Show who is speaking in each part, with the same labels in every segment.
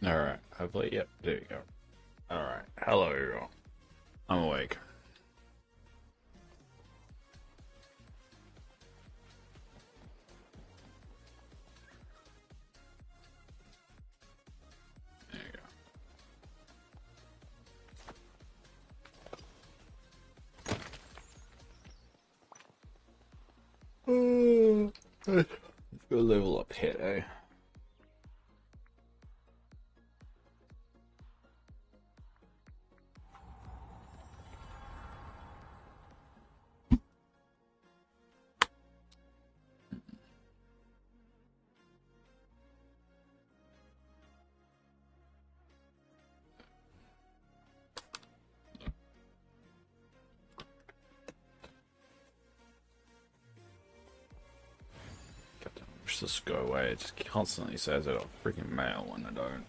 Speaker 1: Alright, hopefully, yep, there you go. Alright, hello. I'm awake. There you go. Let's go level up here, eh? Goddamn, I wish this would go away. It just constantly says it on freaking mail when I don't.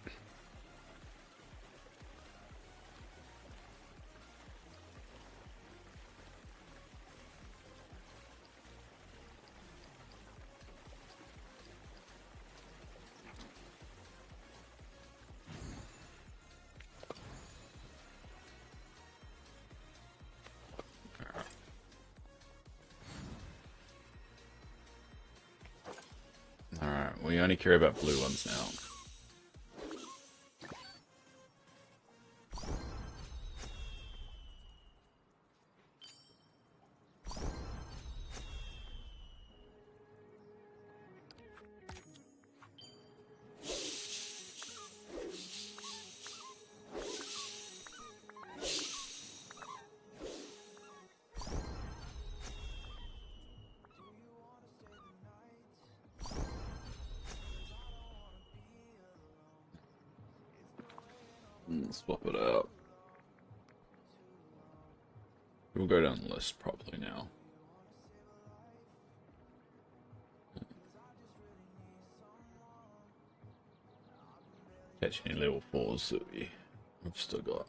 Speaker 1: Alright, we only care about blue ones now. Swap it out. We'll go down the list properly now. Catch any level 4s that we've still got.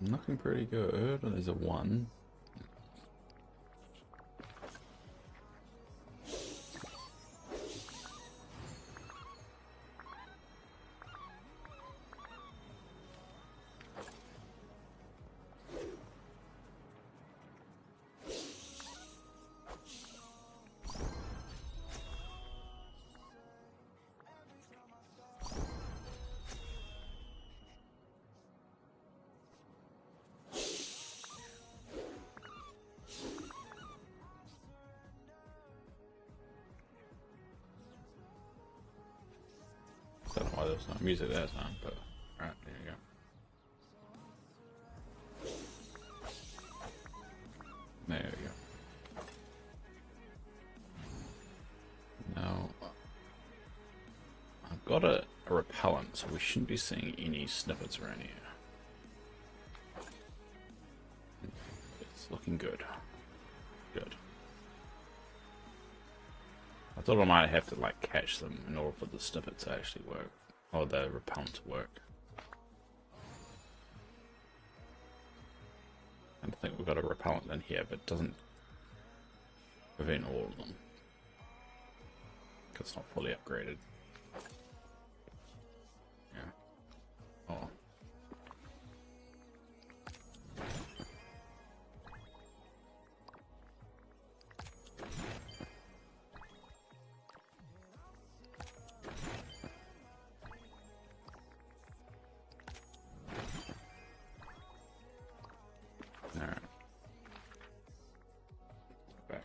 Speaker 1: Looking pretty good. There's a 1. I don't know why there's no music that time, but alright, there you go. There you go. Now, I've got a repellent, so we shouldn't be seeing any snippets around here. It's looking good. Good. I thought I might have to like catch them in order for the snippet to actually work, or the repellent to work. I think we've got a repellent in here, but it doesn't prevent all of them because it's not fully upgraded. Yeah. Oh. Alright. Back.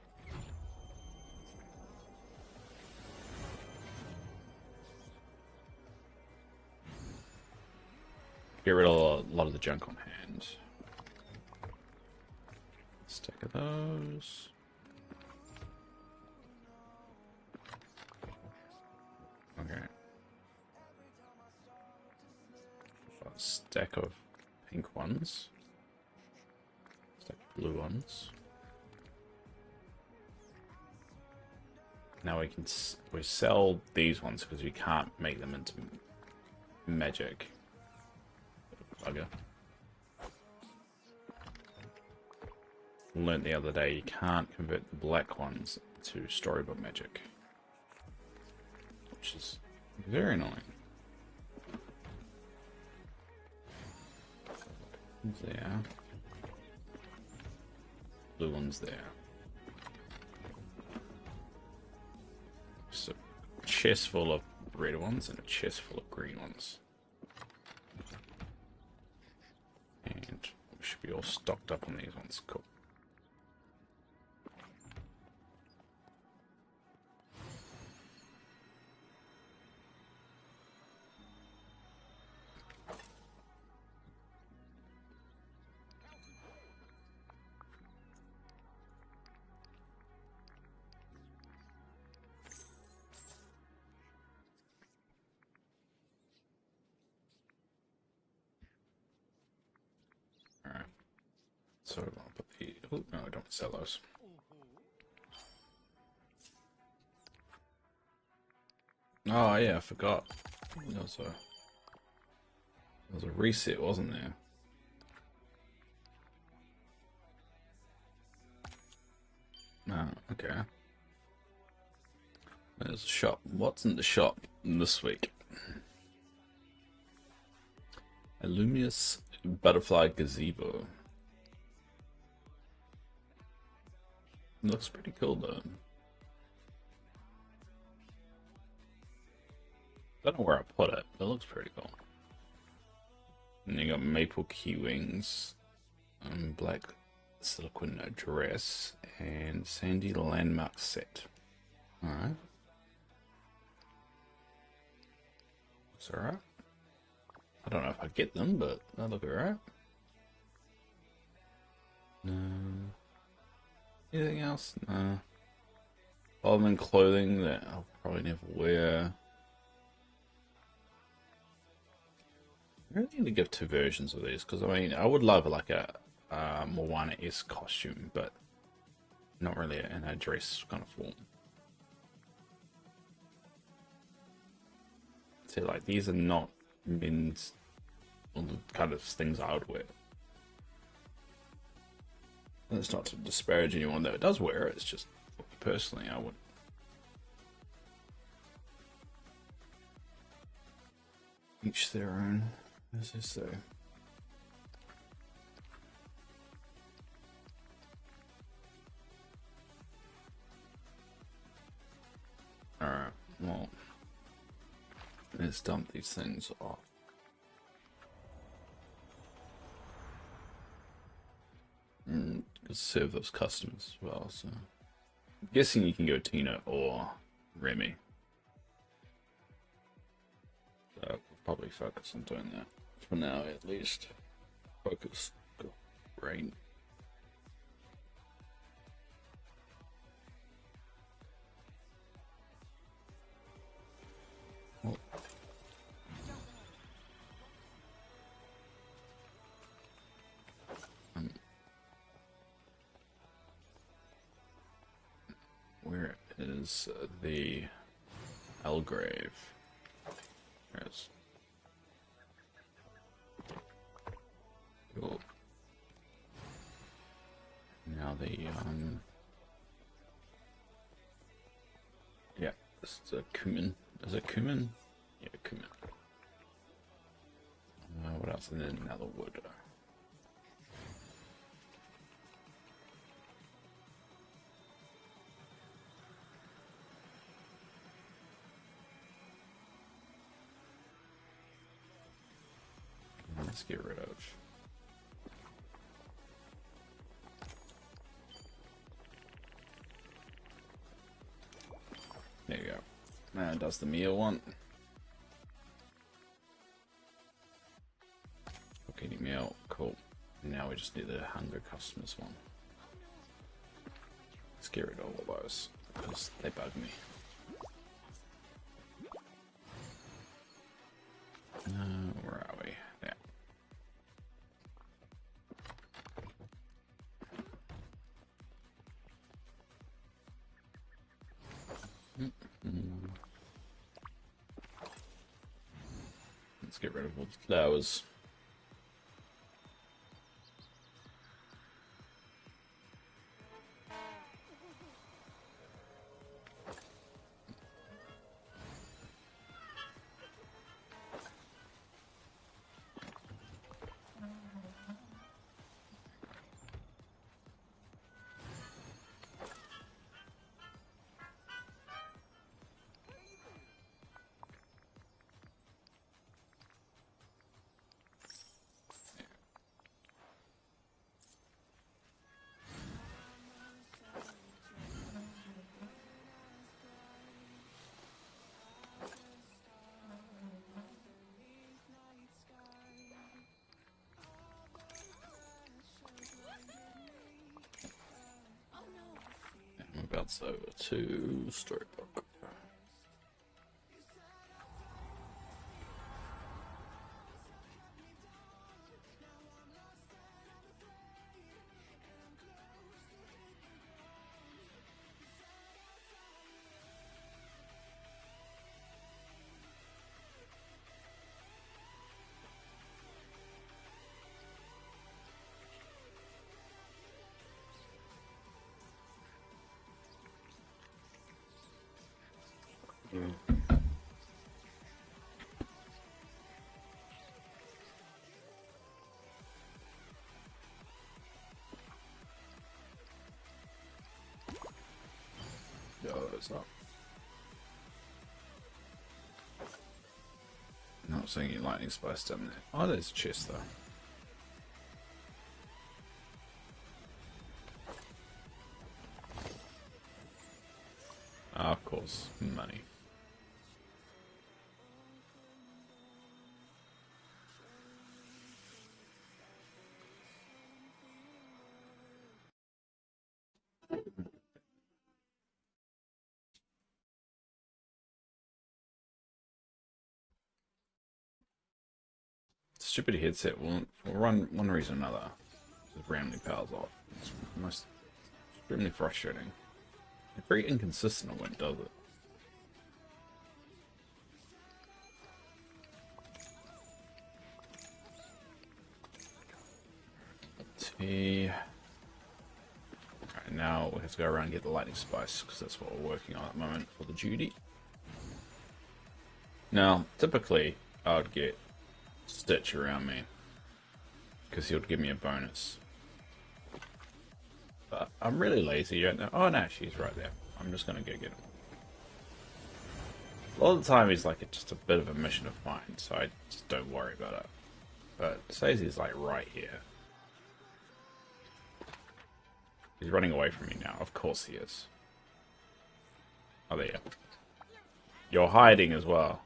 Speaker 1: Get rid of a lot of the junk on hand. Stack of those. Okay. A stack of pink ones. Stack of blue ones. Now we sell these ones because we can't make them into magic. Bugger. learned the other day you can't convert the black ones to storybook magic, which is very annoying. There. Blue one's there. So, a chest full of red ones and a chest full of green ones. And we should be all stocked up on these ones. Cool. Alright. So I'll put the... Oh, no, I don't sell those. Oh, yeah, I forgot. There was a reset, wasn't there? Oh, okay. There's a shop. What's in the shop this week? A luminous butterfly gazebo. Looks pretty cool though. Don't know where I put it, but it looks pretty cool. And you got maple key wings, black silicone dress, and sandy landmark set. Alright. Looks alright. I don't know if I get them, but they look alright. No. Anything else? No. Other than clothing that I'll probably never wear. I really need to give two versions of these, because I mean, I would love like a Moana-esque costume, but not really in a dress kind of form. See, like, these are not men's kind of things I would wear. And it's not to disparage anyone that does wear it, it's just personally I would. Each their own, as they say. Alright, well, let's dump these things off. And serve those customers as well, so. I'm guessing you can go Tina or Remy. So I'll probably focus on doing that. For now, at least. Focus. Go. Rain. Oh. Where is the Elgrave? There it is. Cool. Now the yeah, this is a cumin. Is it cumin? Yeah, cumin. What else? And then another wood. Let's get rid of. There you go. Now it does the meal one. Okay, meal, cool. Now we just need the hunger customers one. Let's get rid of all of those because they bug me. Where are we? Yeah. Let's get rid of all the flowers. Let's over to Storybook. No, it's not. Not seeing any lightning spice down there. Oh, there's a chest though. Of course, money. Stupid headset will for one reason or another just randomly powers off. It's most extremely frustrating. It's very inconsistent when it does it. Tea. Alright, now we have to go around and get the lightning spice because that's what we're working on at the moment for the duty. Now, typically I would get Stitch around me because he would give me a bonus. But I'm really lazy right now. Oh no, she's right there. I'm just gonna go get him. A lot of the time he's like just a bit of a mission of mine, so I just don't worry about it. But Stacey's like right here. He's running away from me now. Of course he is. Oh, there you are. You're hiding as well.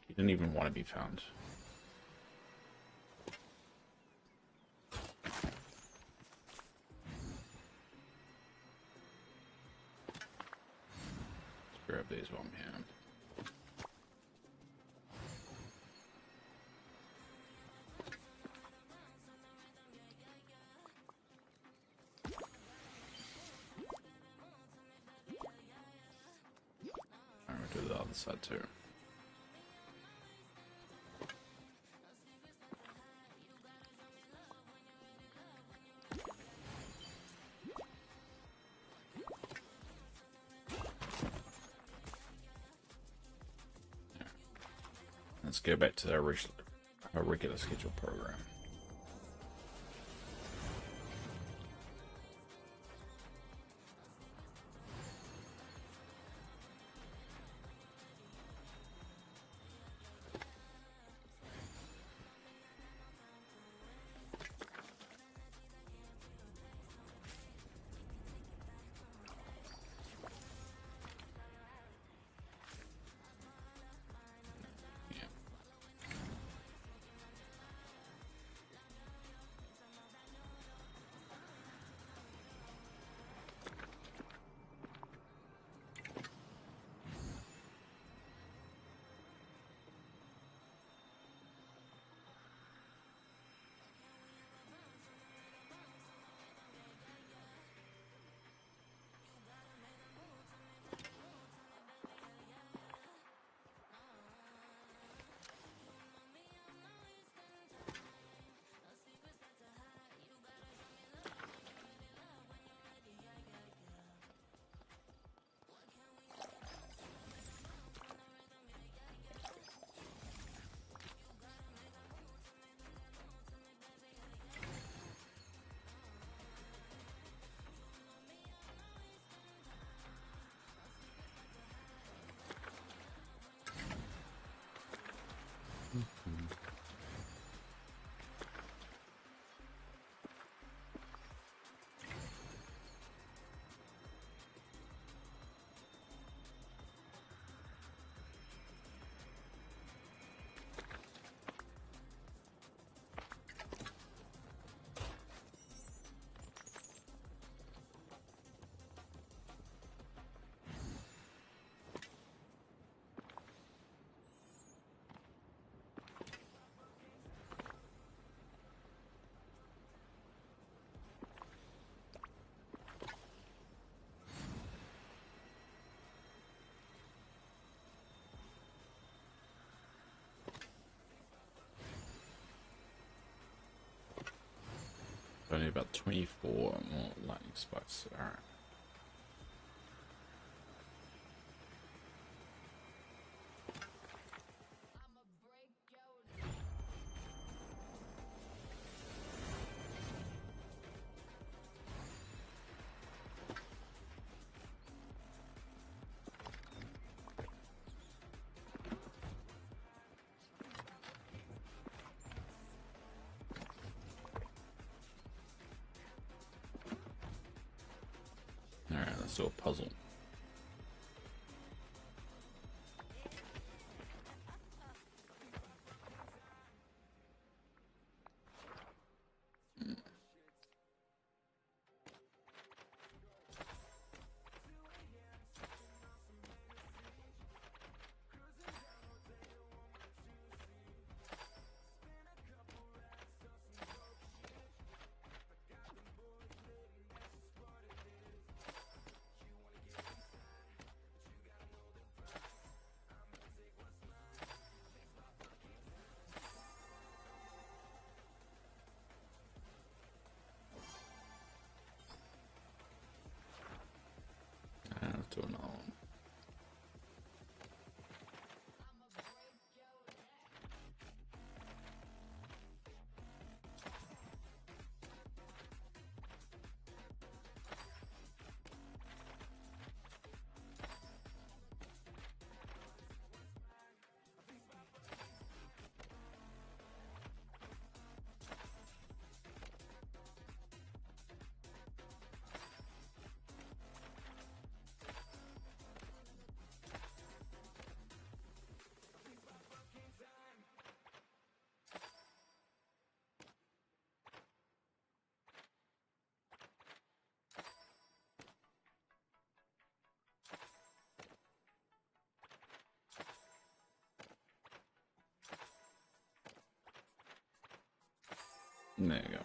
Speaker 1: You didn't even want to be found. Let's grab these while I'm here. I'm going to do the other side too. Let's go back to our regular schedule program. about 24 more lightning spikes. Alright. Alright, let's do a puzzle. Let's do another one. There you go.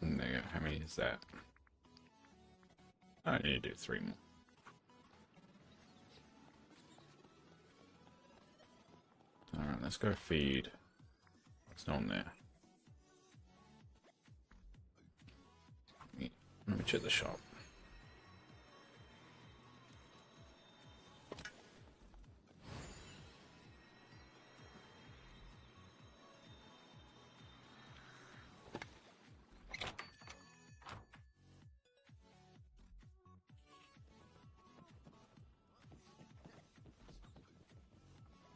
Speaker 1: And there you go. How many is that? I need to do 3 more. Alright, let's go feed. There's no one there. Let me check the shop.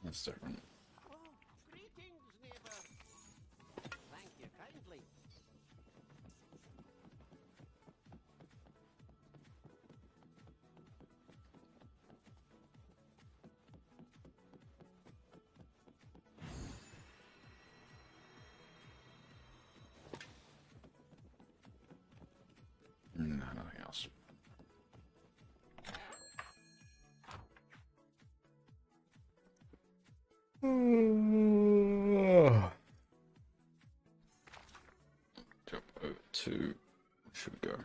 Speaker 1: That's different.
Speaker 2: Oh, greetings, neighbor. Thank you kindly.
Speaker 1: No, nothing else. Jump over to. Where should we go?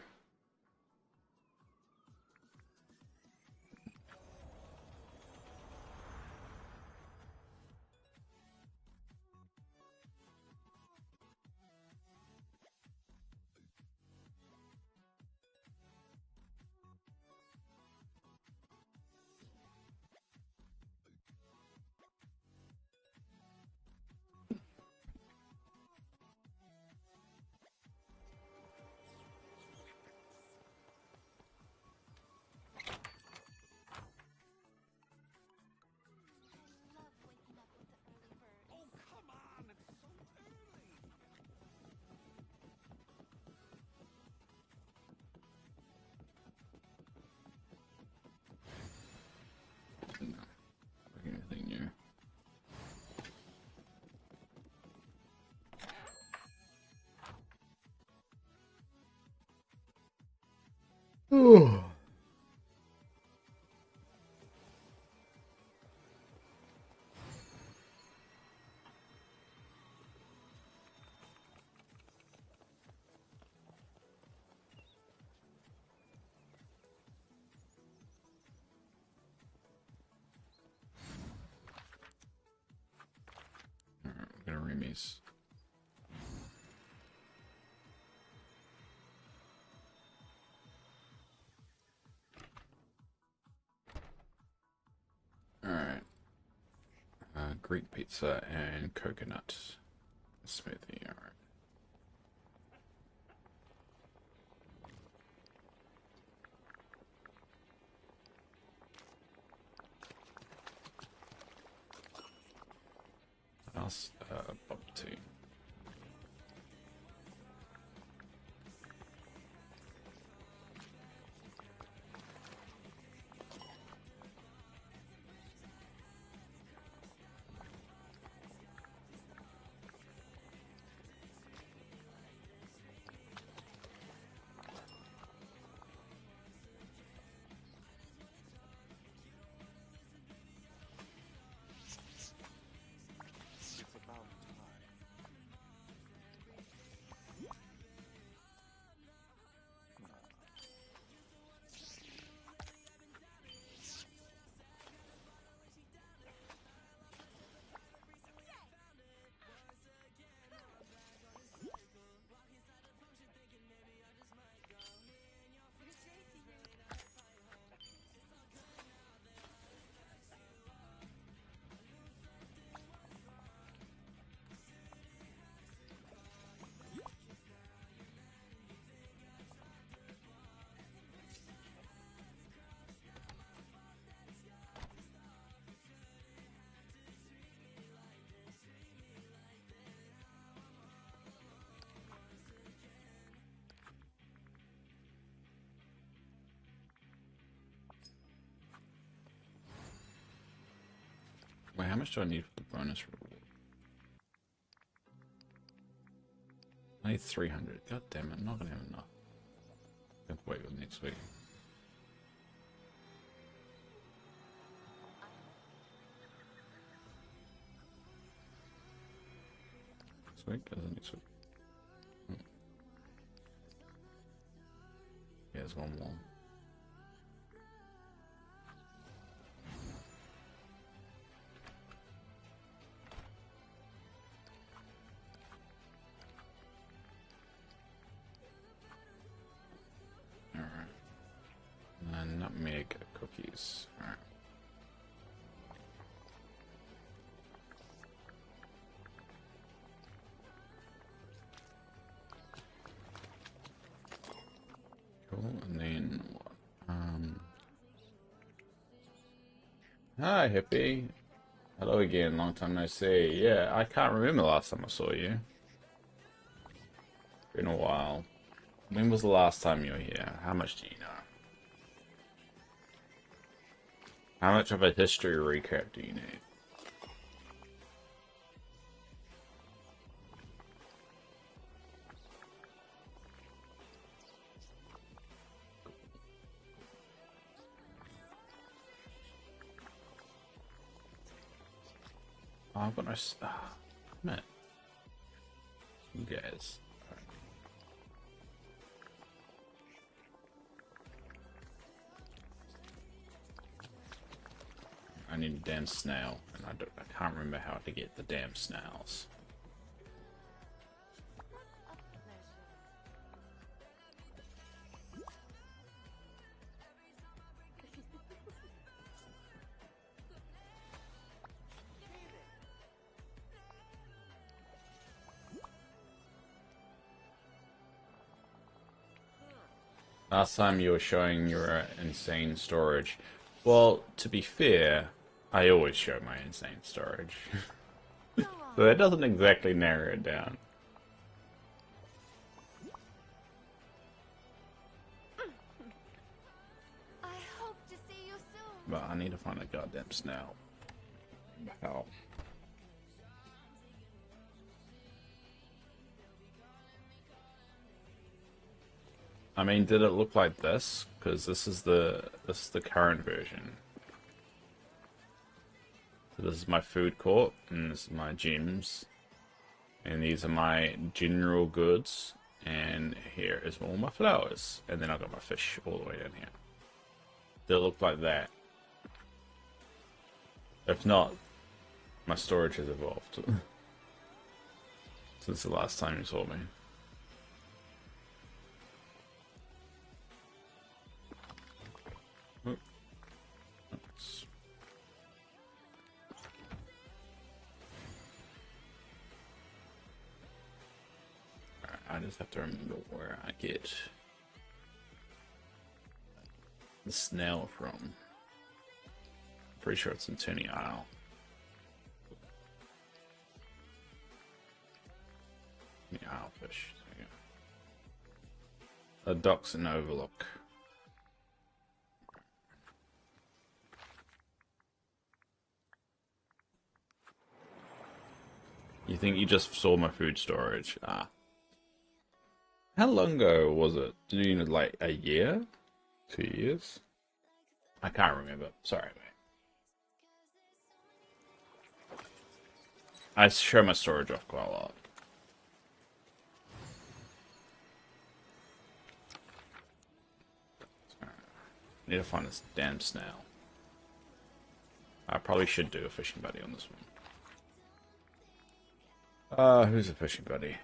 Speaker 1: Oh. Alright, we're gonna remise. Alright. Greek pizza and coconut smoothie. Alright. Us, bubble tea.
Speaker 3: It's about time.
Speaker 1: Wait, how much do I need for the bonus reward? I need 300. God damn it, I'm not gonna have enough. I have to wait till next week. Next week? Is it next week? Hmm. Yeah, there's one more. Alright. And nutmeg cookies. Alright. Cool, and then what? Hi, hippie. Hello again, long time no see. Yeah, I can't remember the last time I saw you. Been a while. When was the last time you were here? How much do you know? How much of a history recap do you need? Oh, I've got no... Damn it. You guys. I need a damn snail, and I can't remember how to get the damn snails. Last time you were showing your insane storage. Well, to be fair, I always show my insane storage. So that doesn't exactly narrow it down.
Speaker 4: I hope to see you soon.
Speaker 1: But I need to find a goddamn snail. Hell. I mean, did it look like this? Because this is the current version. So this is my food court, and this is my gyms, and these are my general goods, and here is all my flowers, and then I got my fish all the way down here. Did it look like that? If not, my storage has evolved since the last time you saw me. Oops. Alright, I just have to remember where I get the snail from. Pretty sure it's in Tony Isle. The owlfish. There you go. A docks and overlook. You think you just saw my food storage? Ah. How long ago was it? Did you need like a year? 2 years? I can't remember. Sorry, mate. I show my storage off quite a lot. Need to find this damn snail. I probably should do a fishing buddy on this one. Who's a fishing buddy?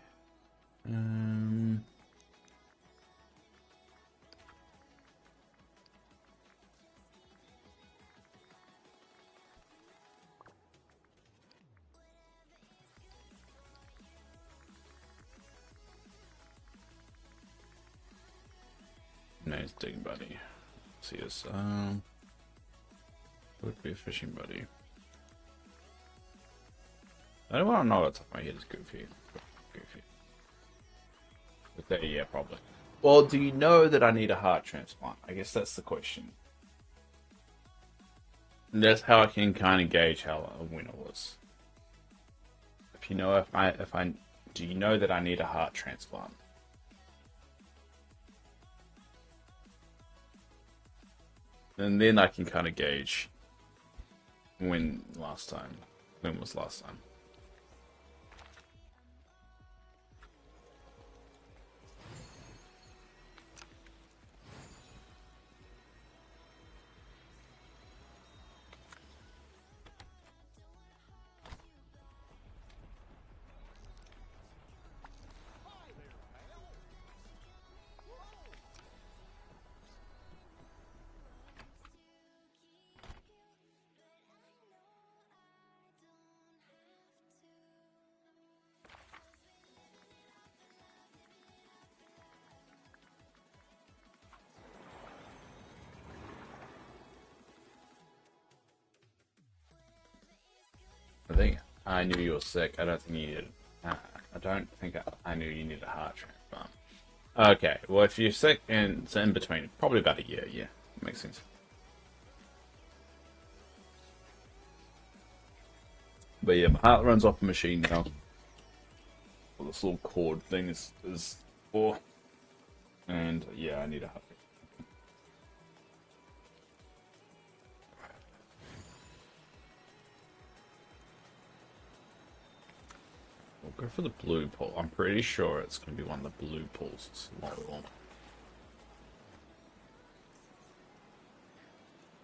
Speaker 1: Nice digging buddy. See this. Would be a fishing buddy. I don't want to know what's off my head is Goofy. Goofy. But there, yeah, probably. Well, do you know that I need a heart transplant? I guess that's the question. And that's how I can kind of gauge how a winner was. If you know, do you know that I need a heart transplant? And then I can kind of gauge when was last time. I think I knew you were sick. I don't think you needed. I don't think I knew you needed a heart transplant. Okay, well, if you're sick and it's in between, probably about a year. Yeah, makes sense. But yeah, my heart runs off the machine now. Well, this little cord thing is for, and yeah, I need a heart. We'll go for the blue pool. I'm pretty sure it's going to be one of the blue pools. It's not one.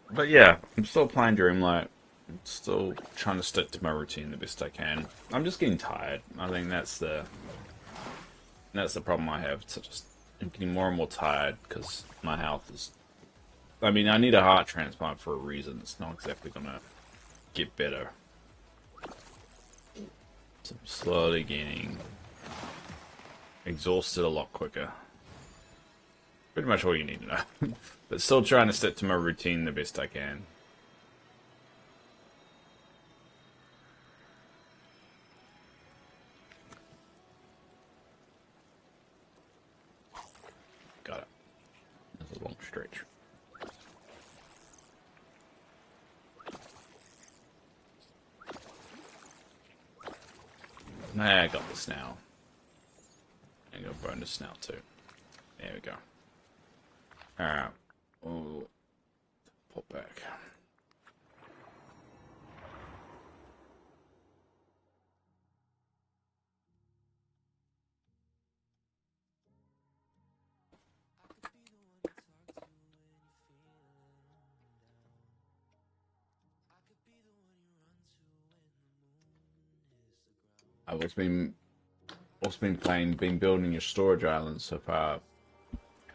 Speaker 1: But yeah, I'm still playing Dreamlight. I'm still trying to stick to my routine the best I can. I'm just getting tired. I think that's the problem I have. It's just I'm getting more and more tired because my health is. I mean, I need a heart transplant for a reason. It's not exactly gonna get better. So I'm slowly getting exhausted a lot quicker. Pretty much all you need to know. But still trying to stick to my routine the best I can. Got it. That's a long stretch. Nah, I got this now. I'm gonna burn this now too. There we go. Alright. We'll pop back. I've also been building your storage islands so far.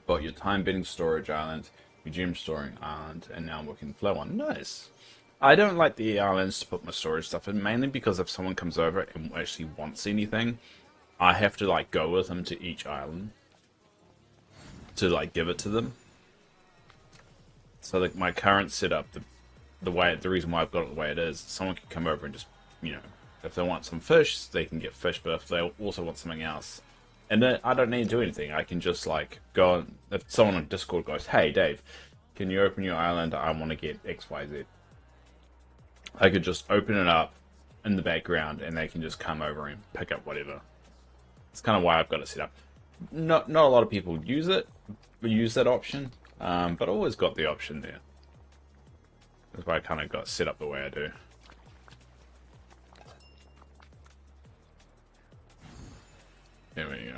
Speaker 1: Got your time bidding storage island, your gem storing island, and now I'm working the flow one. Nice. I don't like the islands to put my storage stuff in, mainly because if someone comes over and actually wants anything, I have to like go with them to each island to like give it to them. So like my current setup, the reason why I've got it the way it is, someone can come over and just, you know, if they want some fish, they can get fish, but if they also want something else, and then I don't need to do anything, I can just like go on, if someone on Discord goes, hey Dave, can you open your island, I want to get XYZ, I could just open it up in the background and they can just come over and pick up whatever. It's kind of why I've got it set up. Not a lot of people use that option, but I always got the option there. That's why I kind of got set up the way I do. There we go.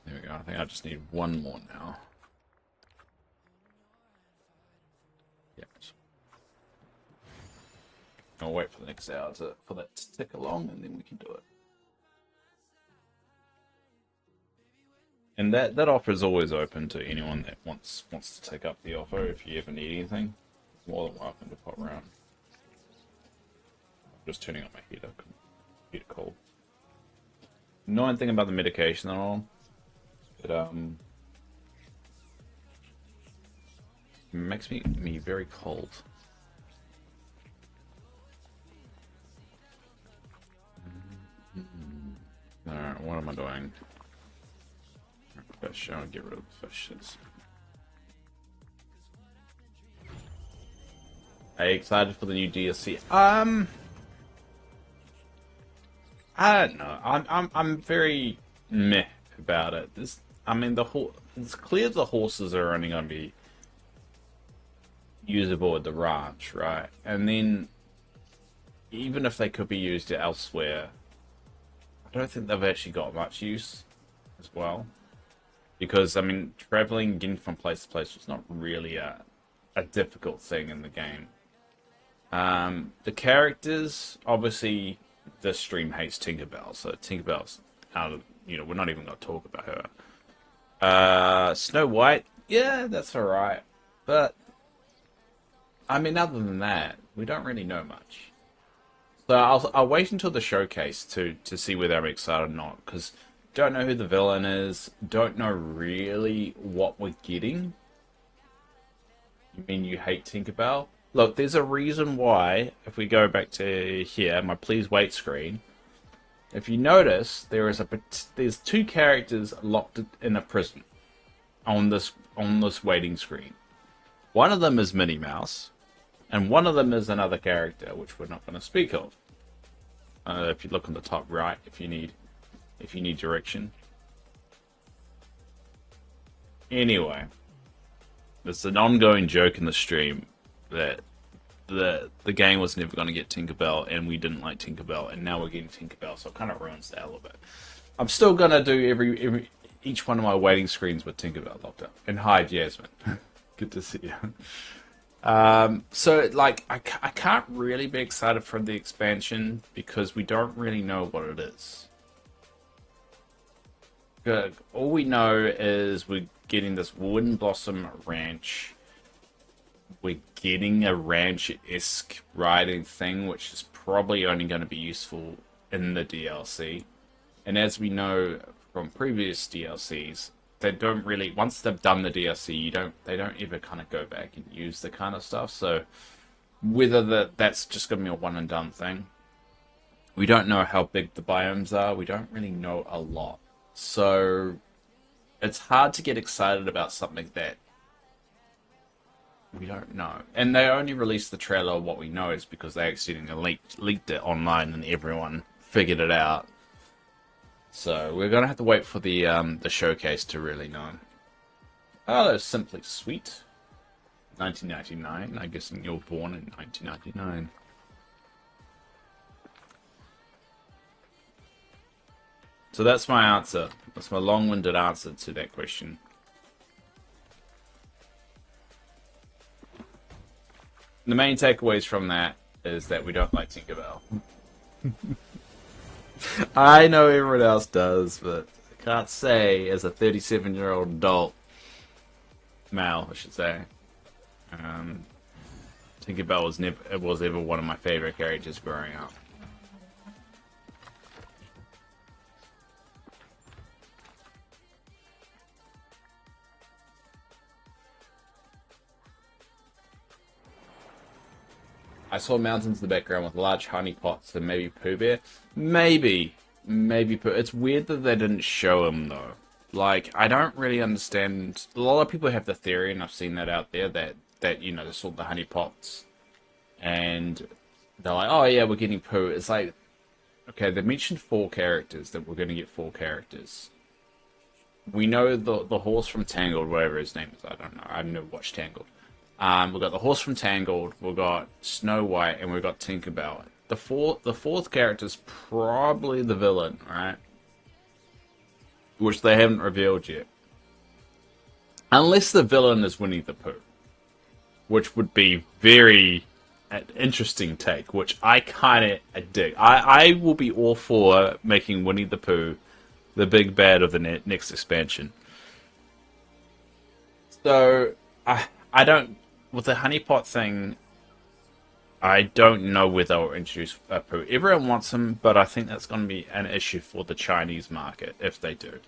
Speaker 1: There we go. I think I just need one more now. Yep. I'll wait for the next hour for that to tick along, and then we can do it. And that offer is always open to anyone that wants to take up the offer. If you ever need anything, more than welcome to pop around. Just turning on my heater, heater cold. Annoying thing about the medication and all, it makes me very cold. Alright, what am I doing? Fish, I'll get rid of the fishes. Are you excited for the new DLC? I don't know. I'm very meh about it. It's clear the horses are only going to be usable at the ranch, right? And then, even if they could be used elsewhere, I don't think they've actually got much use as well. Because, I mean, traveling, getting from place to place was not really a difficult thing in the game. The characters, obviously, this stream hates Tinkerbell, so Tinkerbell's out of, you know, we're not even going to talk about her. Snow White, yeah, that's alright. But, I mean, other than that, we don't really know much. So I'll wait until the showcase to see whether I'm excited or not, because don't know who the villain is, don't know really what we're getting. You mean you hate Tinkerbell? Look, there's a reason why, if we go back to here, my please wait screen, if you notice, there's two characters locked in a prison on this waiting screen. One of them is Minnie Mouse, and one of them is another character, which we're not going to speak of. If you look on the top right, if you need direction. Anyway, there's an ongoing joke in the stream that the game was never going to get Tinkerbell, and we didn't like Tinkerbell, and now we're getting Tinkerbell, so it kind of ruins that a little bit. I'm still gonna do each one of my waiting screens with Tinkerbell locked up. And hi, Jasmine, good to see you. So like I can't really be excited for the expansion because we don't really know what it is. Good. All we know is we're getting this Wind Blossom Ranch. We're getting a ranch-esque riding thing, which is probably only going to be useful in the DLC. And as we know from previous DLCs, they don't really, once they've done the DLC, they don't ever kind of go back and use the kind of stuff. So whether that's just going to be a one and done thing, we don't know how big the biomes are. We don't really know a lot. So it's hard to get excited about something that we don't know. And they only released the trailer of what we know is because they accidentally leaked it online and everyone figured it out. So we're gonna have to wait for the showcase to really know. Oh, that's Simply Sweet. 1999. I guess you were born in 1999. So that's my answer. That's my long-winded answer to that question. The main takeaways from that is that we don't like Tinkerbell. I know everyone else does, but I can't say as a 37-year-old adult male, I should say. Tinkerbell was ever one of my favorite characters growing up. I saw mountains in the background with large honey pots and maybe Pooh Bear. Maybe Pooh. It's weird that they didn't show him though. Like, I don't really understand. A lot of people have the theory, and I've seen that out there, that you know, they saw the honey pots, and they're like, oh yeah, we're getting Pooh. It's like, okay, they mentioned 4 characters, that we're going to get 4 characters. We know the horse from Tangled, whatever his name is. I don't know. I've never watched Tangled. We've got the horse from Tangled, we've got Snow White, and we've got Tinkerbell. The fourth character is probably the villain, right? Which they haven't revealed yet. Unless the villain is Winnie the Pooh. Which would be very an interesting take, which I kind of dig. I will be all for making Winnie the Pooh the big bad of the next expansion. So, I don't... With the honeypot thing, I don't know whether they'll introduce Pooh. Everyone wants him, but I think that's going to be an issue for the Chinese market, if they do.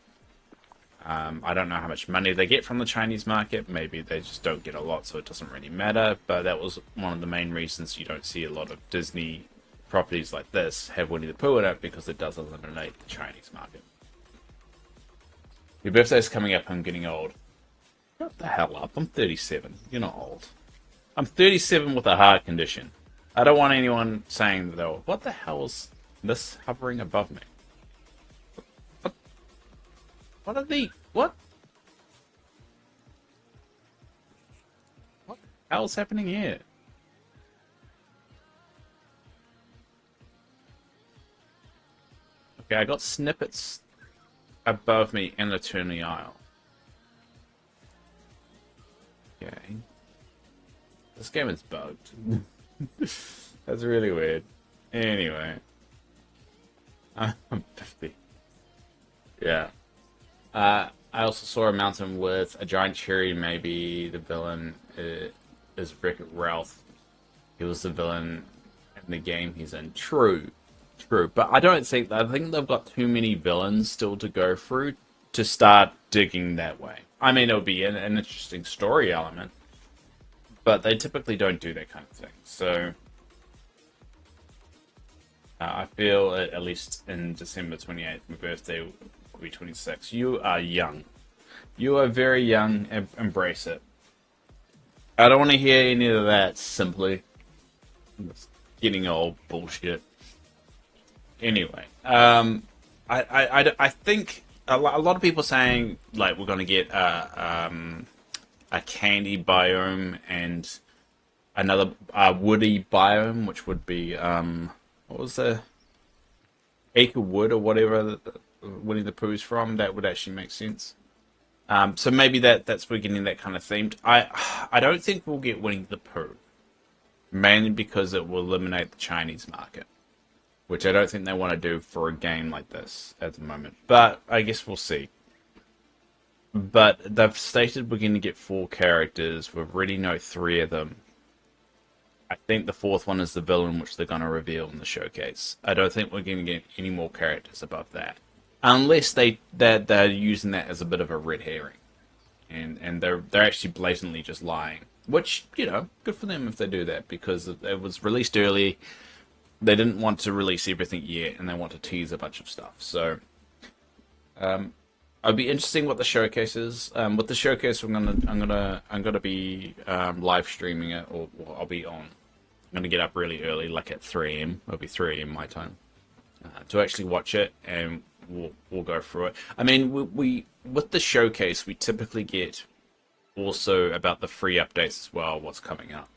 Speaker 1: I don't know how much money they get from the Chinese market. Maybe they just don't get a lot, so it doesn't really matter. But that was one of the main reasons you don't see a lot of Disney properties like this have Winnie the Pooh in it, because it does eliminate the Chinese market. Your birthday's coming up. I'm getting old. Shut the hell up. I'm 37. You're not old. I'm 37 with a heart condition. I don't want anyone saying, though, what the hell is this hovering above me? What are the... What? What the hell's happening here? Okay, I got snippets above me in the turn the aisle. Okay. This game is bugged. That's really weird. Anyway. I'm 50. Yeah. I also saw a mountain with a giant cherry. Maybe the villain is Wreck-It Ralph. He was the villain in the game he's in. True. But I think they've got too many villains still to go through to start digging that way. I mean, it'll be an interesting story element, but they typically don't do that kind of thing. So I feel, at least in December 28th, my birthday will be 26. You are young. You are very young. Embrace it. I don't want to hear any of that simply. It's getting old bullshit. Anyway, I think a lot of people saying, like, we're going to get a candy biome and another woody biome, which would be what was the Acre Wood or whatever Winnie the Pooh's from. That would actually make sense. So maybe that's we're getting that kind of themed. I don't think we'll get Winnie the Pooh, mainly because it will eliminate the Chinese market, which I don't think they want to do for a game like this at the moment. But I guess we'll see. But they've stated we're going to get 4 characters. We already know 3 of them. I think the 4th one is the villain, which they're going to reveal in the showcase. I don't think we're going to get any more characters above that, unless they're using that as a bit of a red herring, and they're actually blatantly just lying. Which, you know, good for them if they do that, because it was released early. They didn't want to release everything yet, and they want to tease a bunch of stuff. So, it'll be interesting what the showcase is. With the showcase, I'm gonna be live streaming it, or I'll be on. I'm gonna get up really early, like at 3 a.m. It'll be 3 a.m. my time. to actually watch it, and we'll go through it. I mean, we with the showcase, we typically get also about the free updates as well, what's coming up.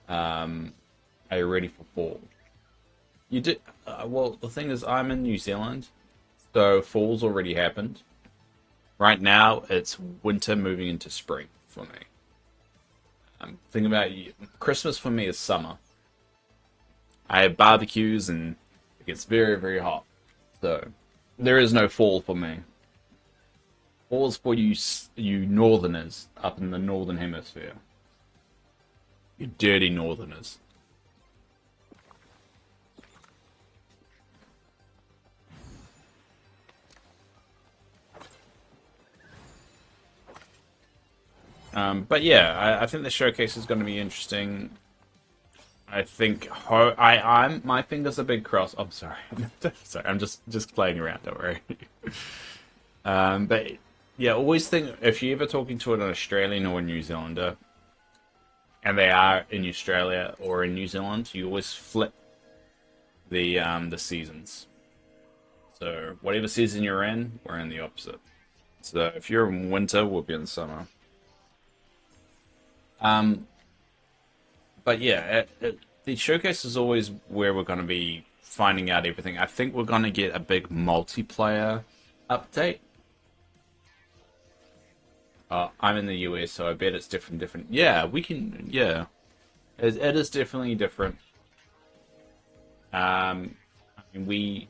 Speaker 1: Are you ready for fall? You did well. The thing is, I'm in New Zealand, so fall's already happened. Right now, it's winter moving into spring for me. Think about Christmas for me is summer. I have barbecues and it gets very, very hot. So there is no fall for me. Fall is for you northerners up in the northern hemisphere. You dirty northerners. But yeah, I think the showcase is going to be interesting. I think I'm my fingers are big crossed. I'm sorry, sorry. I'm just playing around. Don't worry. But yeah, always think if you're ever talking to an Australian or a New Zealander, and they are in Australia or in New Zealand, you always flip the seasons. So whatever season you're in, we're in the opposite. So if you're in winter, we'll be in summer. Um, but yeah, the showcase is always where we're going to be finding out everything. I think we're going to get a big multiplayer update. I'm in the US, so I bet it's different. Different. Yeah, we can. Yeah, it is definitely different. I mean, we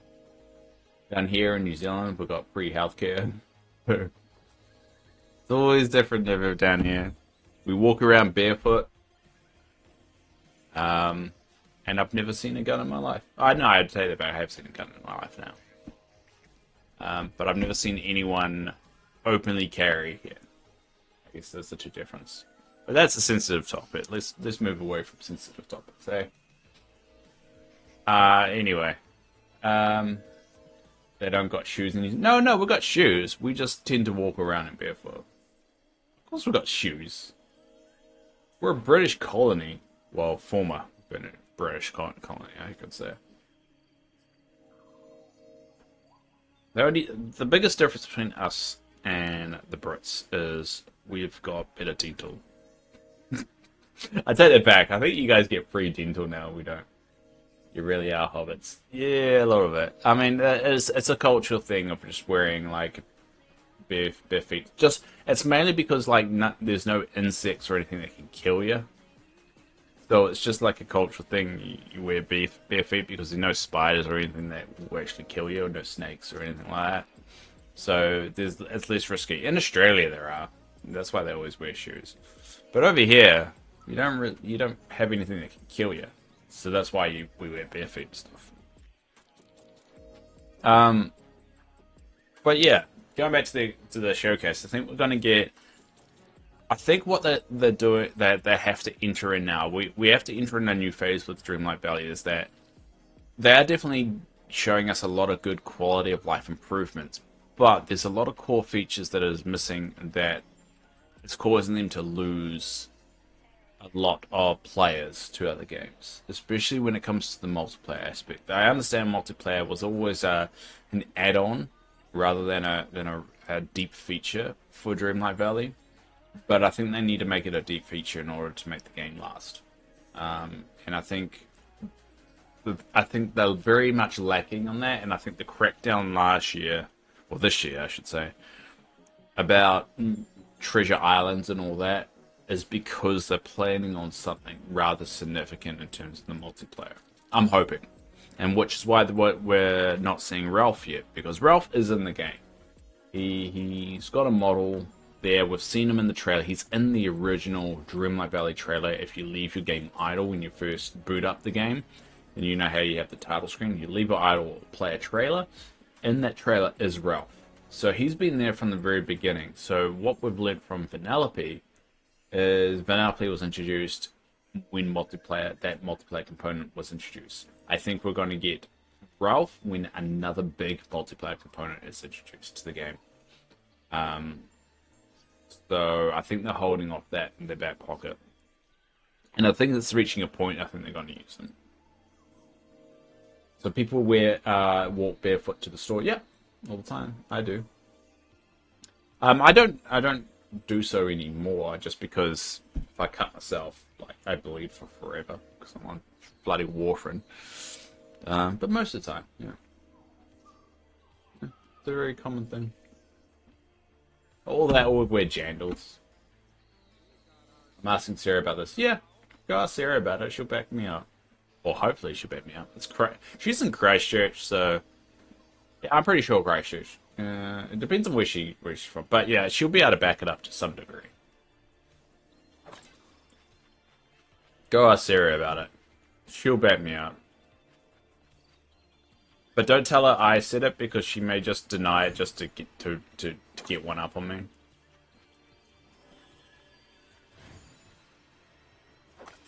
Speaker 1: down here in New Zealand, we've got free healthcare. It's always different down here. We walk around barefoot. And I've never seen a gun in my life. I know I'd say that, but I have seen a gun in my life now. But I've never seen anyone openly carry here. I guess that's the two difference. But that's a sensitive topic. Let's move away from sensitive topics. Eh? Anyway, they don't got shoes. No, we got shoes. We just tend to walk around in barefoot. Of course, we got shoes. We're a British colony. Well, former British colony, I could say. The biggest difference between us and the Brits is we've got better dental. I take that back. I think you guys get free dental now. We don't. You really are hobbits. Yeah, a little bit. I mean, it's a cultural thing of just wearing like bare feet. Just it's mainly because like there's no insects or anything that can kill you. So it's just like a cultural thing. You wear bare feet because there's no spiders or anything that will actually kill you, or no snakes or anything like that. So it's less risky. In Australia, there are. That's why they always wear shoes. But over here, you don't have anything that can kill you. So that's why we wear bare feet and stuff. But yeah, going back to the showcase, I think we're gonna get. I think what they're doing, that they have to enter in now. We have to enter in a new phase with Dreamlight Valley. Is that they are definitely showing us a lot of good quality of life improvements, but there's a lot of core features that is missing that it's causing them to lose a lot of players to other games, especially when it comes to the multiplayer aspect. I understand multiplayer was always an add-on rather than a deep feature for Dreamlight Valley. But I think they need to make it a deep feature in order to make the game last. And I think they're very much lacking on that. And I think the crackdown last year, or this year, I should say, about treasure islands and all that is because they're planning on something rather significant in terms of the multiplayer. I'm hoping. And which is why we're not seeing Ralph yet, because Ralph is in the game. He's got a model there. We've seen him in the trailer. He's in the original Dreamlight Valley trailer. If you leave your game idle when you first boot up the game, and you know how you have the title screen, you leave it idle, play a trailer. In that trailer is Ralph. So he's been there from the very beginning. So what we've learned from Vanellope is Vanellope was introduced when that multiplayer component was introduced. I think we're going to get Ralph when another big multiplayer component is introduced to the game. So I think they're holding off that in their back pocket. And I think it's reaching a point I think they're going to use them. So people walk barefoot to the store. Yeah, all the time. I do. I don't do so anymore just because if I cut myself, like I bleed for forever because I'm on bloody warfarin. But most of the time, yeah, it's a very common thing. All that would wear jandals. I'm asking Sarah about this. Yeah, go ask Sarah about it. She'll back me up. Or hopefully she'll back me up. She's in Christchurch, so yeah, I'm pretty sure Christchurch. It depends on where she's from, but yeah, she'll be able to back it up to some degree. Go ask Sarah about it. She'll back me up. But don't tell her I said it because she may just deny it just to get one up on me.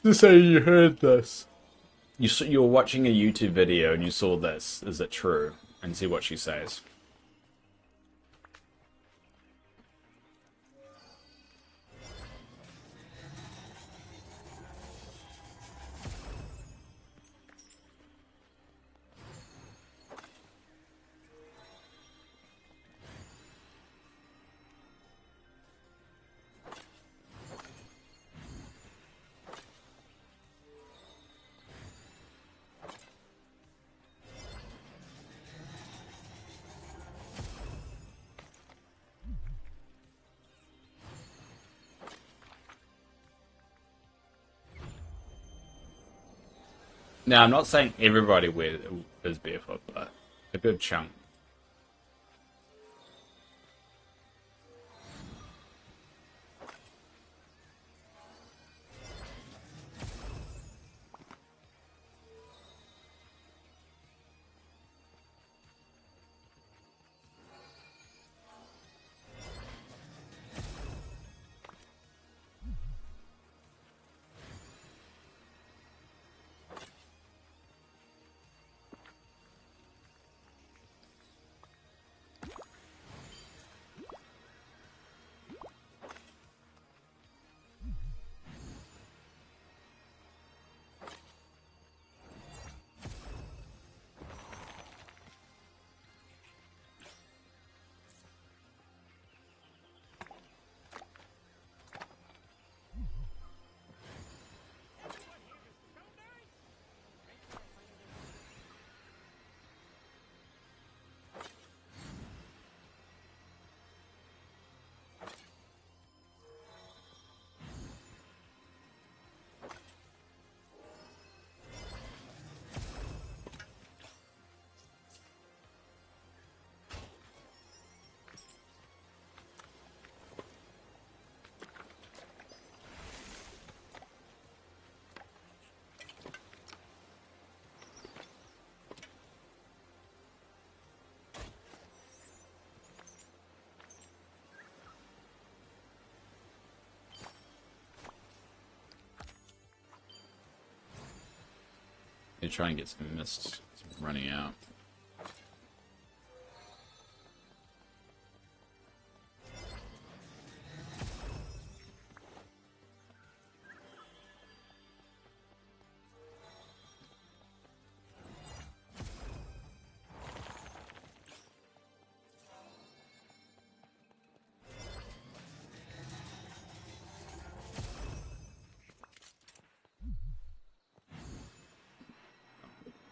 Speaker 1: Just say you heard this. You were watching a YouTube video and you saw this. Is it true? And see what she says. Now, I'm not saying everybody is barefoot, but a good chunk. You're trying to get some mist. It's running out.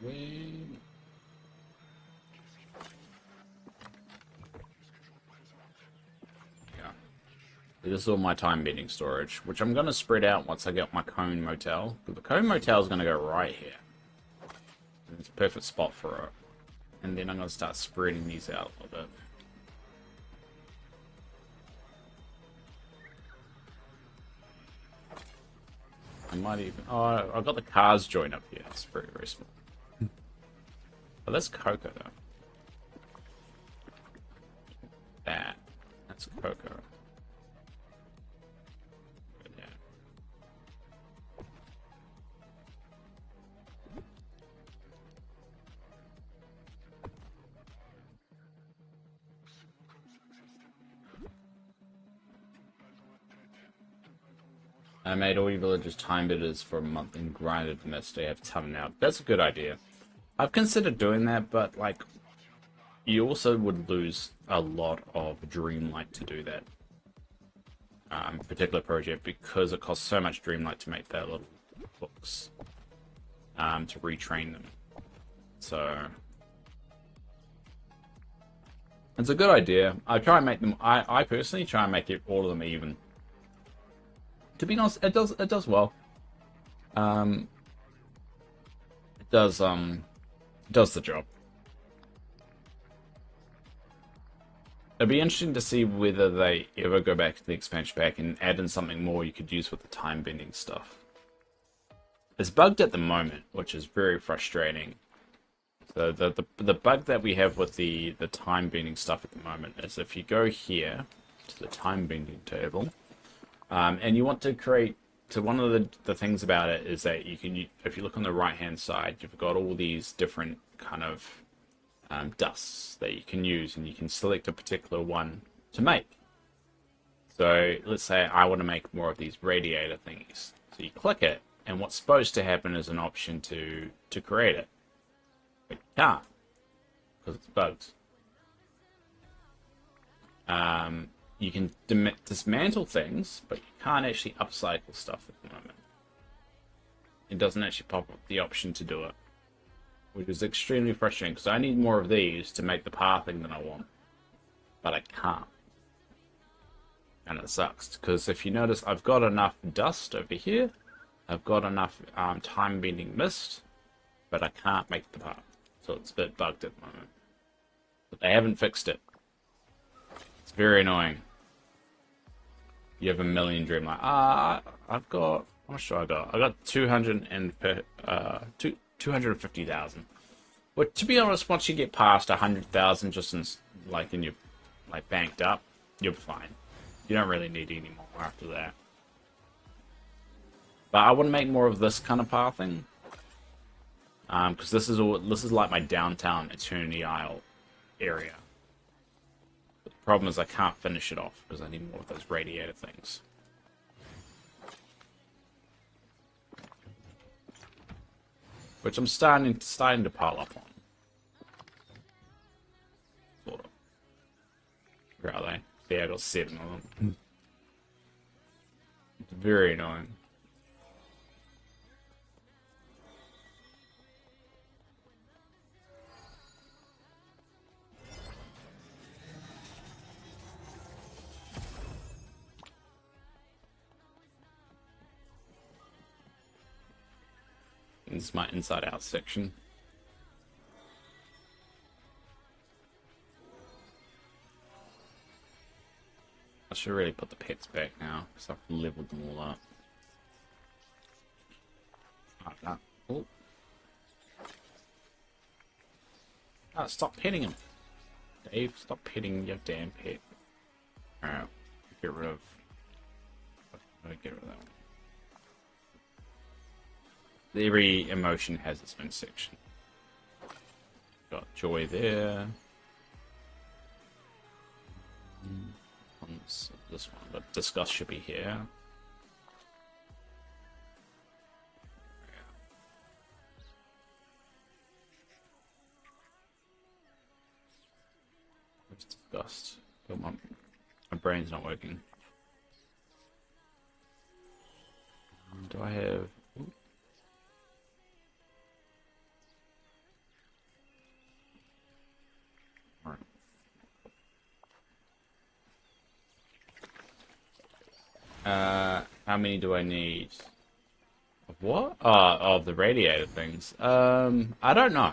Speaker 1: Wait. Yeah. This is all my time beating storage, which I'm going to spread out once I get my cone motel. The cone motel is going to go right here. It's a perfect spot for it. And then I'm going to start spreading these out a little bit. I might even... Oh, I've got the cars joint up here. It's very, very small. Oh, that's cocoa, though. That's cocoa. Yeah. I made all your villagers time bidders for a month and grinded them as they have ton out. That's a good idea. I've considered doing that, but like you also would lose a lot of Dreamlight to do that particular project because it costs so much Dreamlight to make their little hooks to retrain them. So it's a good idea. I try and make them. I personally try and make all of them even. To be honest, it does well. It does the job. It'd be interesting to see whether they ever go back to the expansion pack and add in something more you could use with the time bending stuff. It's bugged at the moment, which is very frustrating. So the bug that we have with the time bending stuff at the moment is if you go here to the time bending table, and you want to create. So one of the things about it is that you can, if you look on the right hand side, you've got all these different kind of dusts that you can use, and you can select a particular one to make. So let's say I want to make more of these radiator thingies. So you click it, and what's supposed to happen is an option to create it. But you can't, because it's bugged. You can dismantle things, but you can't actually upcycle stuff at the moment. It doesn't actually pop up the option to do it, which is extremely frustrating because I need more of these to make the pathing that I want, but I can't. And it sucks because if you notice, I've got enough dust over here, I've got enough time-bending mist, but I can't make the path, so it's a bit bugged at the moment. But they haven't fixed it. It's very annoying. You have a million Dreamlight. I've got. How much do I got? I got 250,000. But to be honest, once you get past 100,000, just in your banked up, you're fine. You don't really need any more after that. But I want to make more of this kind of pathing, because this is like my downtown Eternity Isle area. The problem is I can't finish it off because I need more of those radiator things. Which I'm starting to pile up on. Sort of. Where are they? Yeah, I got 7 of them. It's very annoying. This is my inside out section. I should really put the pets back now because I've leveled them all up. Oh. Ah, stop petting him. Dave, stop petting your damn pet. Alright, get rid of that one. Every emotion has its own section. Got joy there. This one, but disgust should be here. Where's disgust? Come on, my brain's not working. Do I have? Ooh. How many do I need? Of what? Of the radiator things. I don't know.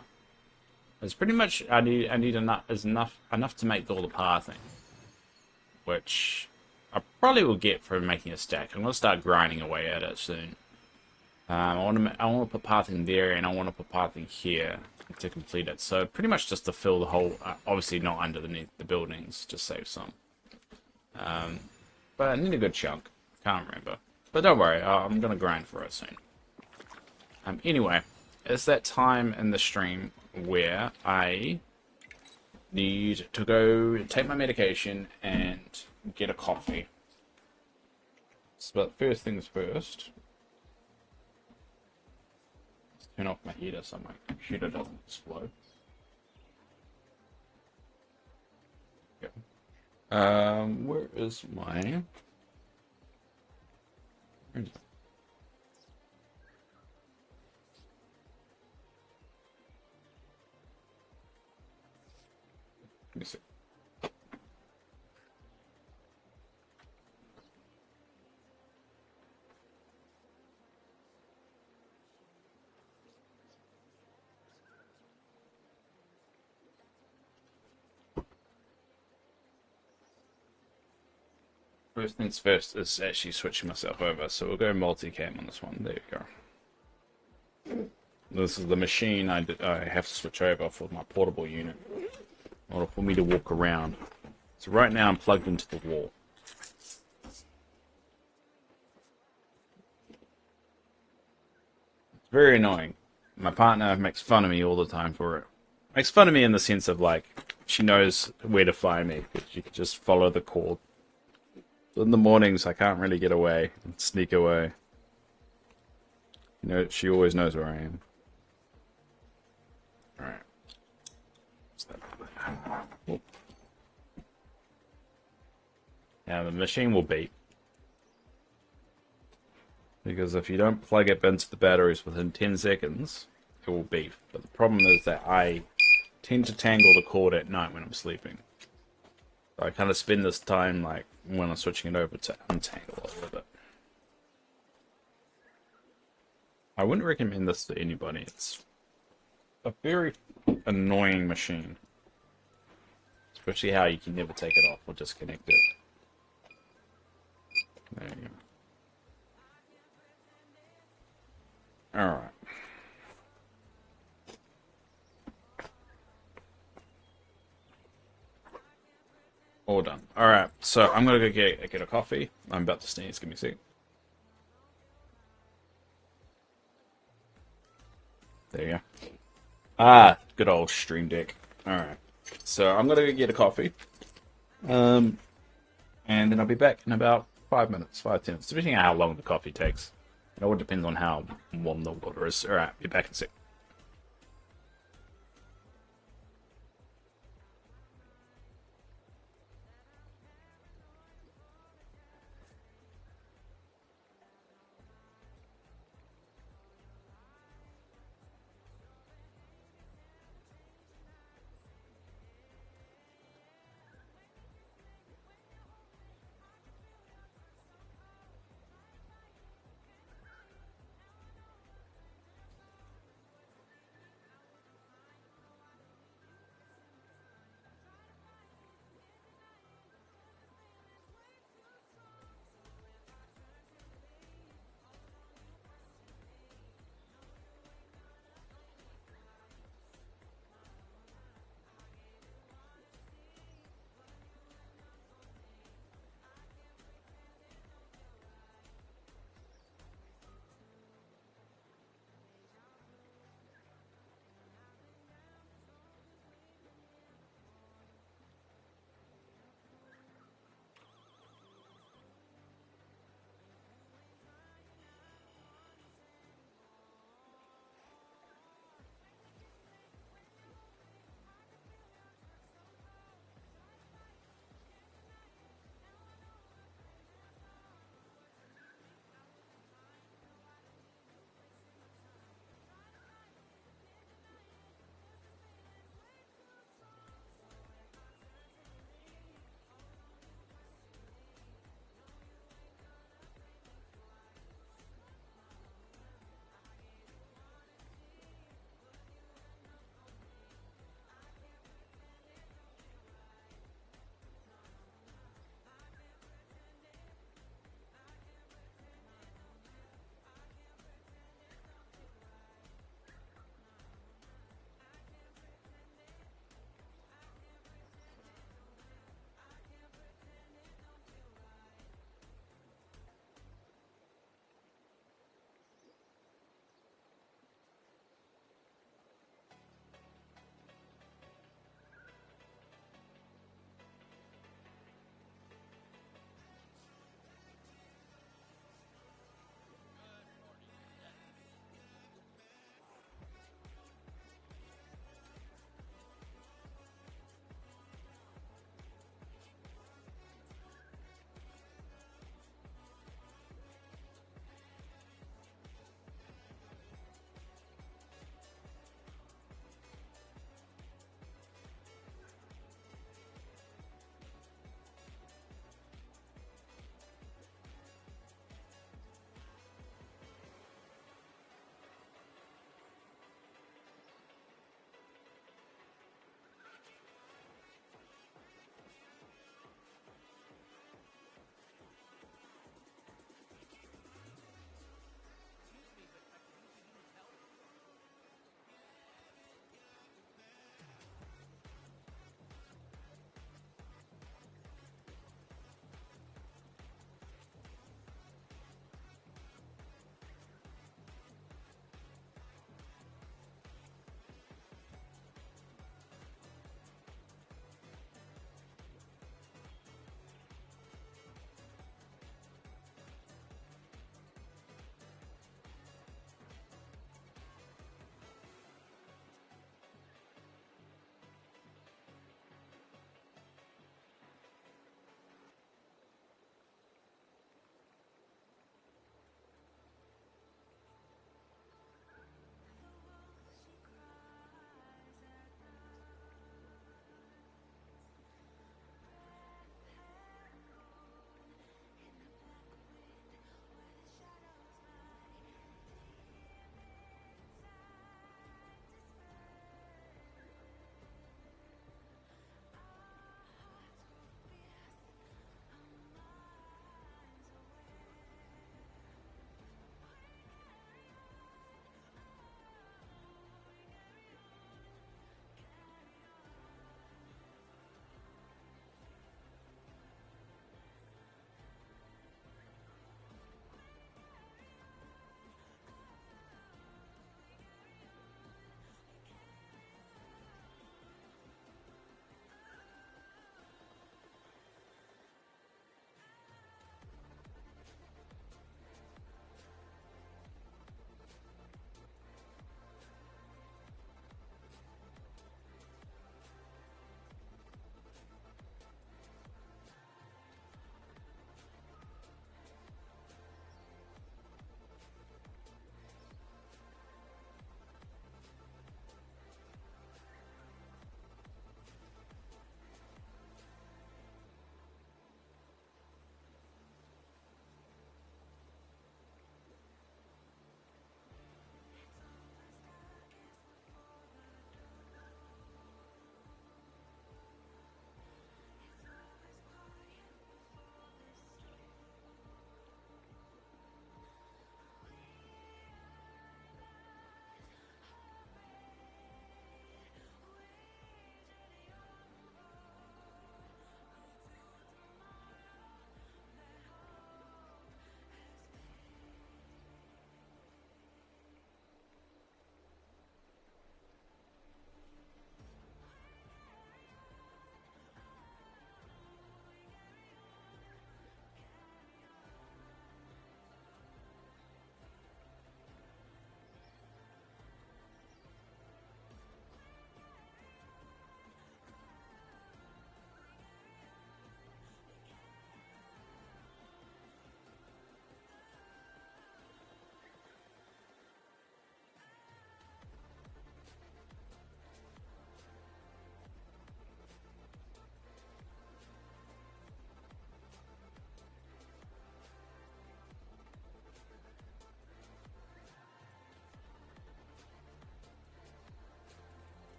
Speaker 1: It's pretty much I need enough to make all the pathing, which I probably will get from making a stack. I'm gonna start grinding away at it soon. I want to put pathing there, and I want to put pathing here to complete it. So pretty much just to fill the whole. Obviously not underneath the buildings, just save some. But I need a good chunk. Can't remember. But don't worry, I'm going to grind for it soon. Anyway, it's that time in the stream where I need to go take my medication and get a coffee. But first things first. Let's turn off my heater so my computer doesn't explode. Okay. Where is my... Where's it? Let me see. First things first is actually switching myself over, so we'll go multicam on this one. There you go. This is the machine I have to switch over for my portable unit, in order for me to walk around. So right now I'm plugged into the wall. It's very annoying. My partner makes fun of me all the time for it. Makes fun of me in the sense of like, she knows where to find me, because she can just follow the cord. In the mornings, I can't really get away and sneak away. You know, she always knows where I am. Alright. Now the machine will beep. Because if you don't plug it into the batteries within 10 seconds, it will beep. But the problem is that I tend to tangle the cord at night when I'm sleeping. So I kind of spend this time, like, when I'm switching it over to untangle it a little bit. I wouldn't recommend this to anybody. It's a very annoying machine. Especially how you can never take it off or disconnect it. There you go. Alright. All done. Alright, so I'm gonna go get a coffee. I'm about to sneeze. Give me a sec. There you go. Ah, good old Stream Deck. Alright. So I'm gonna go get a coffee. And then I'll be back in about 5 minutes, 5-10 minutes, depending on how long the coffee takes. It all depends on how warm the water is. Alright, be back in a sec.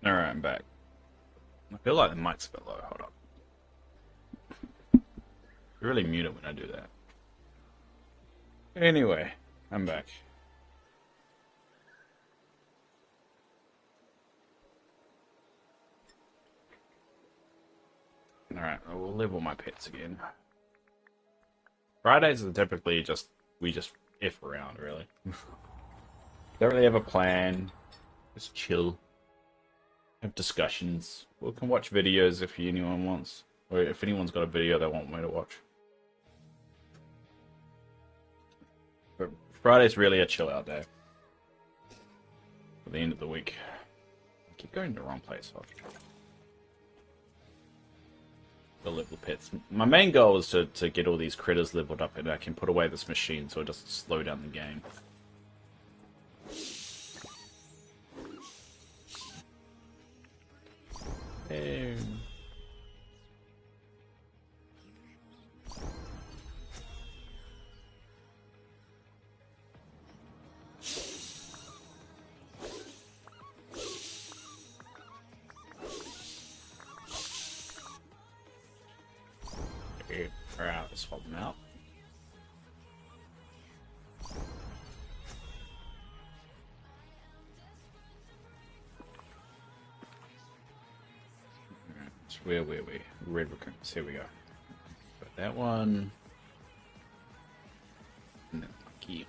Speaker 1: Alright, I'm back. I feel like the mic's a bit low. Hold up. Really mute it when I do that. Anyway, I'm back. Alright, we'll level my pets again. Fridays are typically just, we just F around, really. Don't really have a plan. Just chill. Have discussions. We can watch videos if anyone wants. Or if anyone's got a video they want me to watch. But Friday's really a chill out day. For the end of the week. I keep going to the wrong place. The level pets. My main goal is to get all these critters leveled up and I can put away this machine so it doesn't slow down the game. Alright, let's swap them out. So where were we? Red recruits. Here we go. Got that one. And then monkey.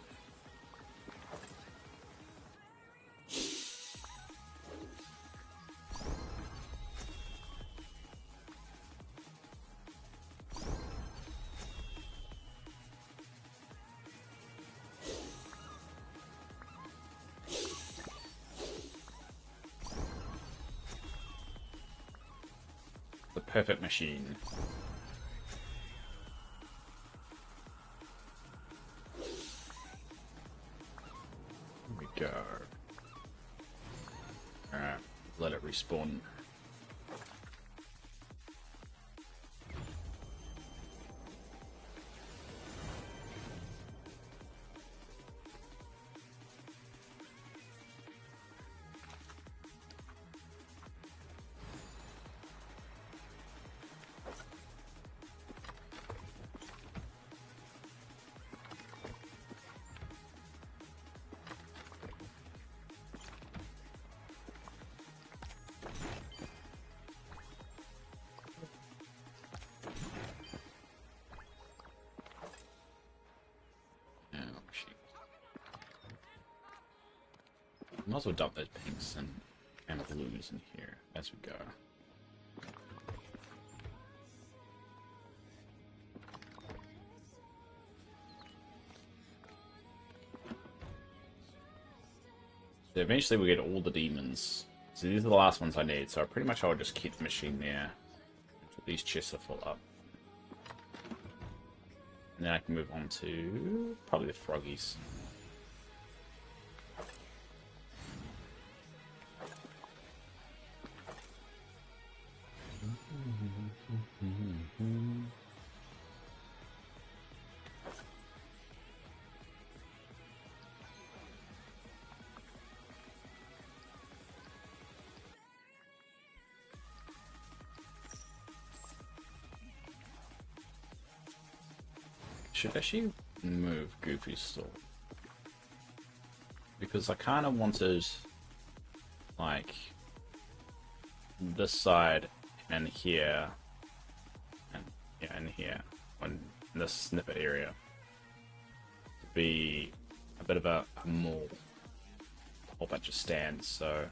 Speaker 1: The perfect machine. Here we go. Alright, let it respawn. Might as well dump those pinks and blues in here as we go. So eventually we get all the demons. So these are the last ones I need, so pretty much I'll just keep the machine there until these chests are full up. And then I can move on to probably the froggies. Should actually move Goofy's store. Because I kind of wanted, like, this side and here, and yeah, and here, on this snippet area, to be a bit of a mall. A whole bunch of stands, so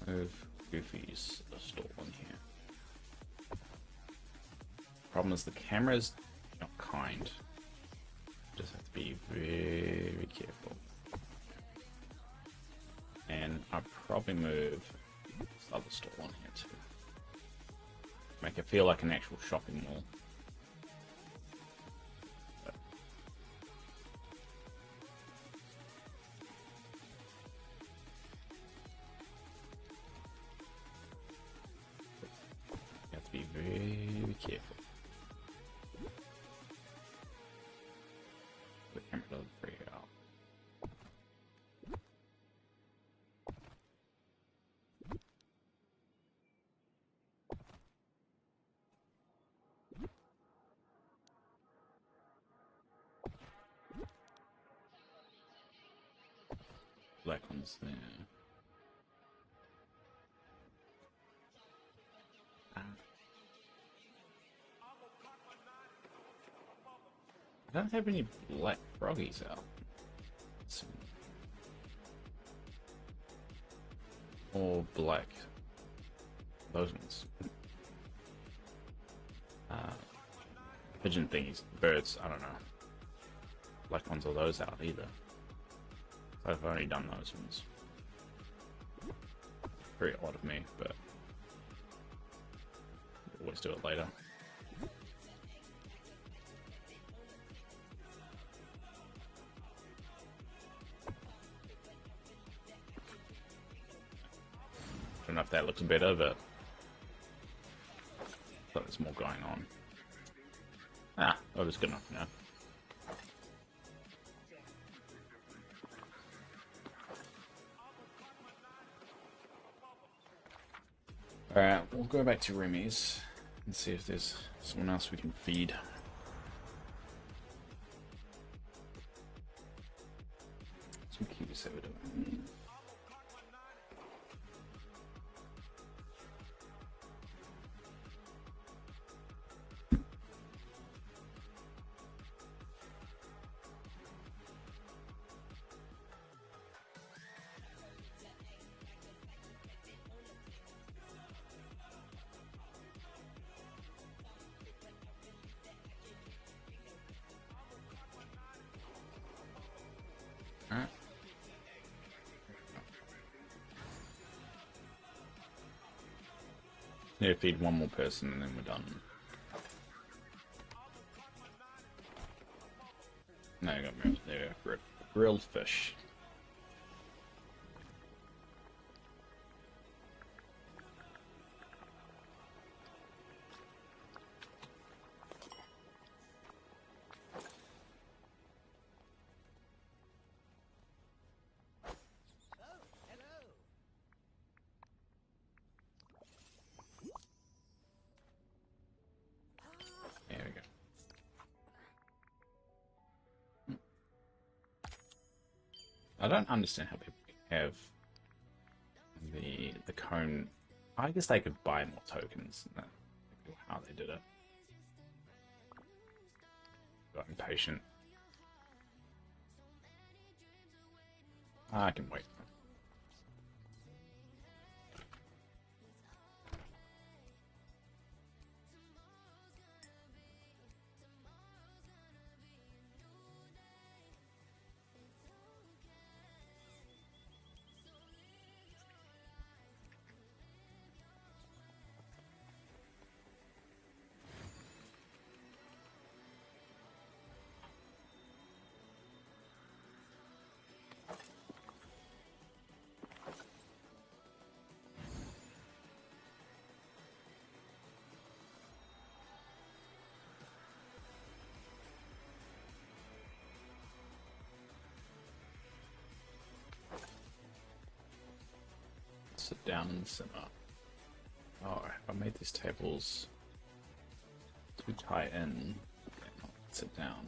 Speaker 1: move Goofy's store in here. Problem is the camera's not kind. Just have to be very careful. And I'll probably move this other store on here too. Make it feel like an actual shopping mall. You have to be very careful. The camera doesn't freak out. black ones there. Ah. I don't have any black froggies out. Or black. Those ones. Pigeon thingies. Birds, I don't know. Black ones are those out either. So I've only done those ones. Very odd of me, but always do it later. I don't know if that looks better, but I thought there's more going on. Ah, that was good enough now. Alright, we'll go back to Remy's and see if there's someone else we can feed. Some cuties over there. Alright. Need to feed one more person and then we're done. No, I got there. Grilled fish. There we go. I don't understand how people have the cone. I guess they could buy more tokens. How they did it. Got impatient. I can wait. Sit down and simmer. Oh, if I made these tables too tight in, I'll sit down.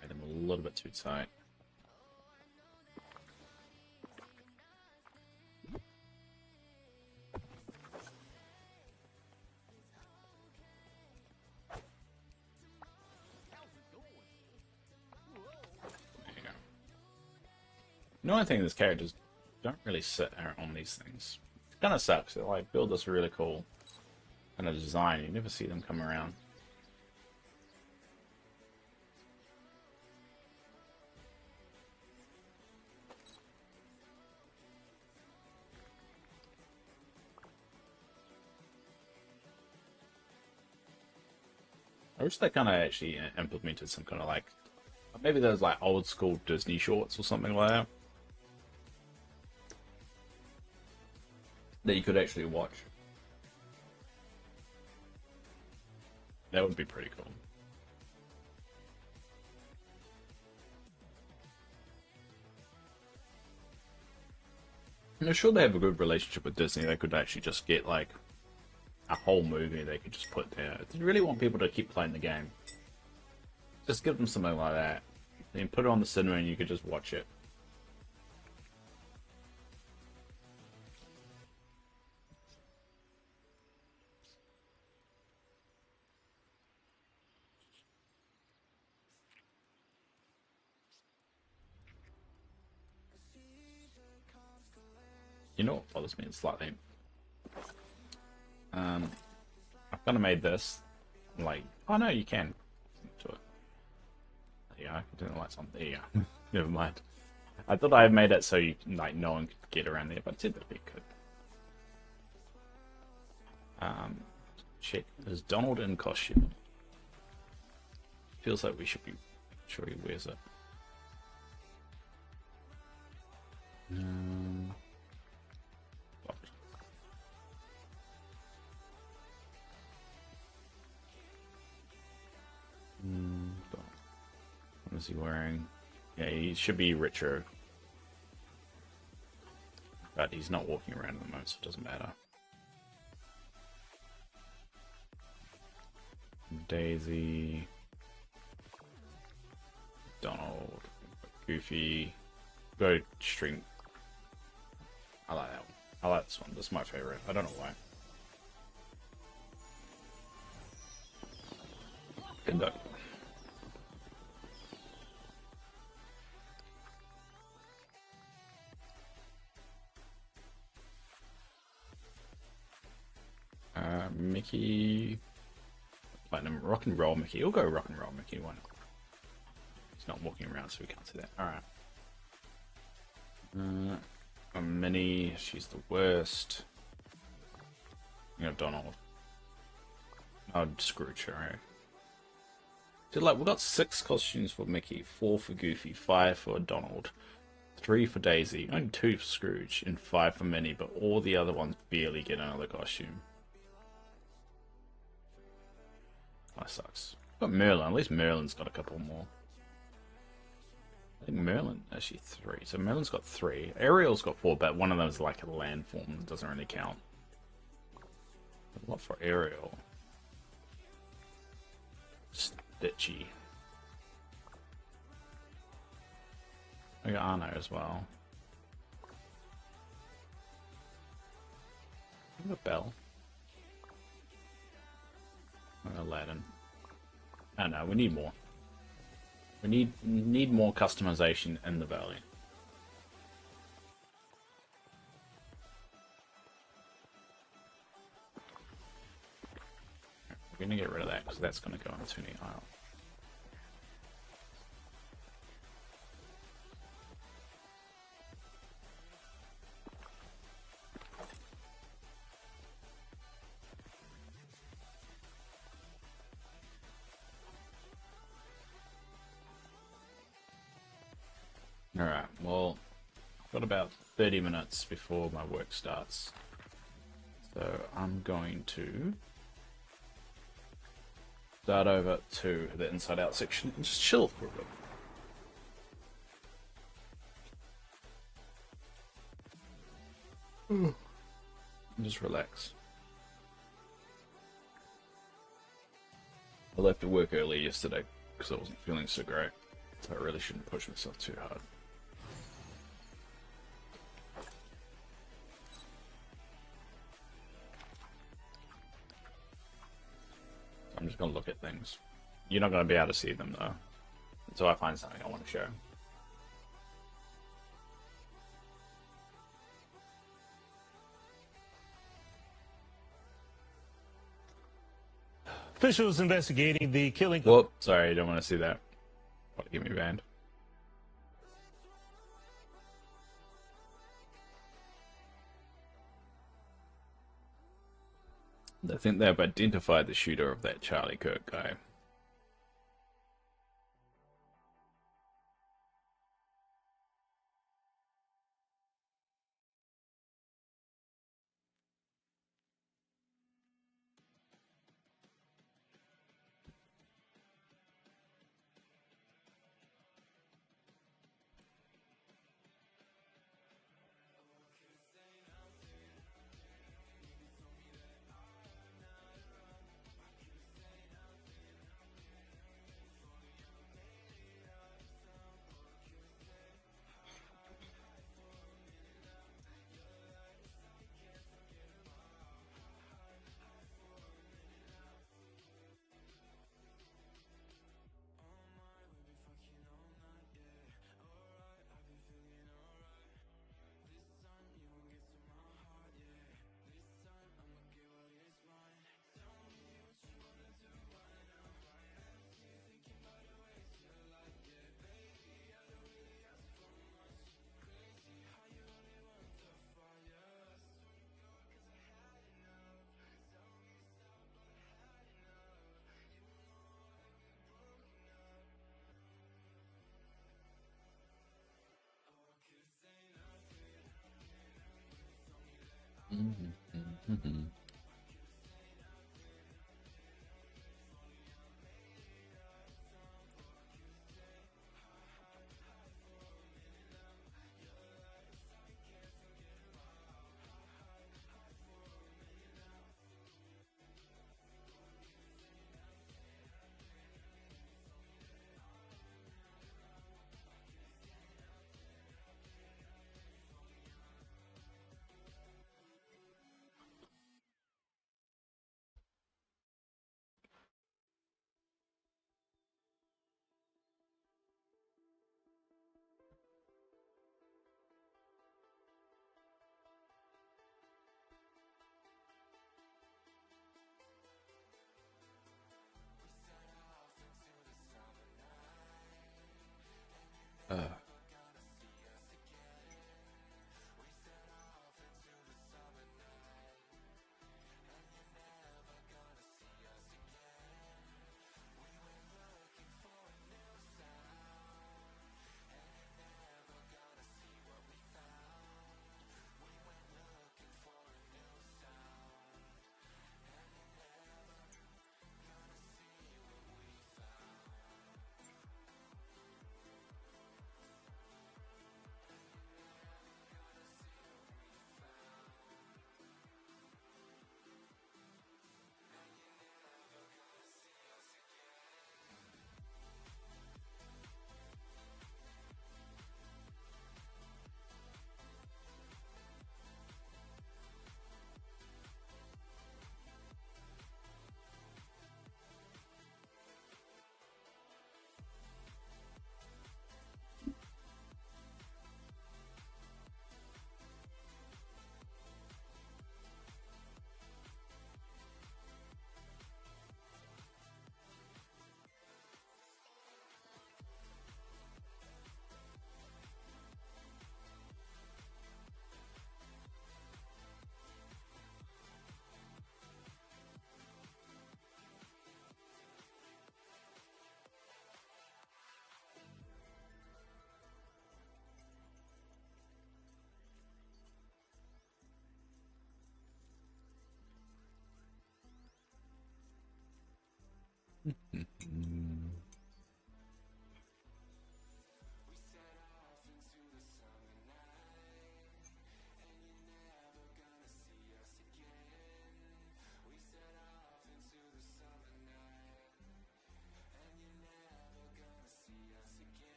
Speaker 1: Made them a little bit too tight. The only thing is characters don't really sit on these things. It kind of sucks. They like build this really cool kind of design. You never see them come around. I wish they kind of actually implemented some kind of like, maybe there's like old school Disney shorts or something like that. That you could actually watch. That would be pretty cool. I'm sure they have a good relationship with Disney. They could actually just get like a whole movie they could just put there. If you really want people to keep playing the game, just give them something like that. Then put it on the cinema and you could just watch it. You know what bothers me slightly? I've kind of made this like, oh no, you can do it. Yeah, I can turn the lights on. There you go. Never mind. I thought I made it so you like no one could get around there, but typically could. Check. Is Donald in costume? Feels like we should be sure he wears it. What is he wearing? Yeah, he should be richer. But he's not walking around at the moment, so it doesn't matter. Daisy. Donald. Goofy. Go string. I like that one. I like this one. This is my favorite. I don't know why. Good dog. Mickey. Platinum. Rock and roll Mickey. We'll go rock and roll Mickey. Why not? He's not walking around, so we can't see that. Alright. Minnie. She's the worst. You know, Donald. Oh, Scrooge, alright. So, like, we've got 6 costumes for Mickey, 4 for Goofy, 5 for Donald, 3 for Daisy, only 2 for Scrooge, and 5 for Minnie, but all the other ones barely get another costume. That sucks. Got Merlin. At least Merlin's got a couple more. I think Merlin actually 3. So Merlin's got 3. Ariel's got 4, but one of them is like a land form. It doesn't really count. A lot for Ariel. Stitchy. I got Arno as well. I got Belle. I got Aladdin. I don't know, we need more. We need more customization in the valley. We're gonna get rid of that because that's gonna go into the aisle. Alright, well, I've got about 30 minutes before my work starts. So I'm going to start over to the inside out section and just chill for a bit. And just relax. I left to work early yesterday because I wasn't feeling so great, so I really shouldn't push myself too hard. I'm just going to look at things. You're not going to be able to see them though, until I find something I want to show.
Speaker 5: Officials investigating the killing.
Speaker 1: Whoop, sorry, I don't want to see that. What, get me banned? I think they've identified the shooter of that Charlie Kirk guy.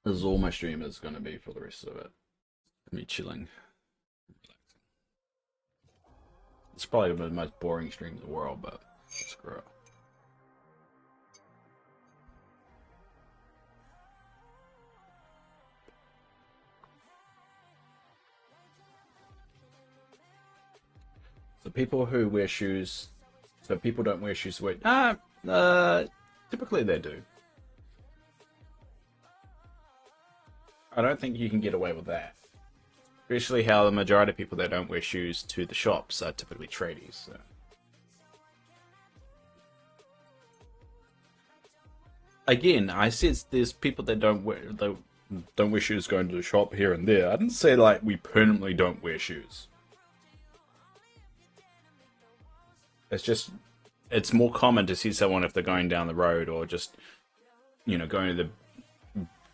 Speaker 1: This is all my stream is going to be for the rest of it. Me chilling, relaxing. It's probably the most boring stream in the world, but screw it. So people who wear shoes, so people don't wear shoes. Typically they do. I don't think you can get away with that. Especially how the majority of people that don't wear shoes to the shops are typically tradies. So. Again, I said there's people that don't wear shoes going to the shop here and there. I didn't say like we permanently don't wear shoes. It's just it's more common to see someone if they're going down the road or just going to the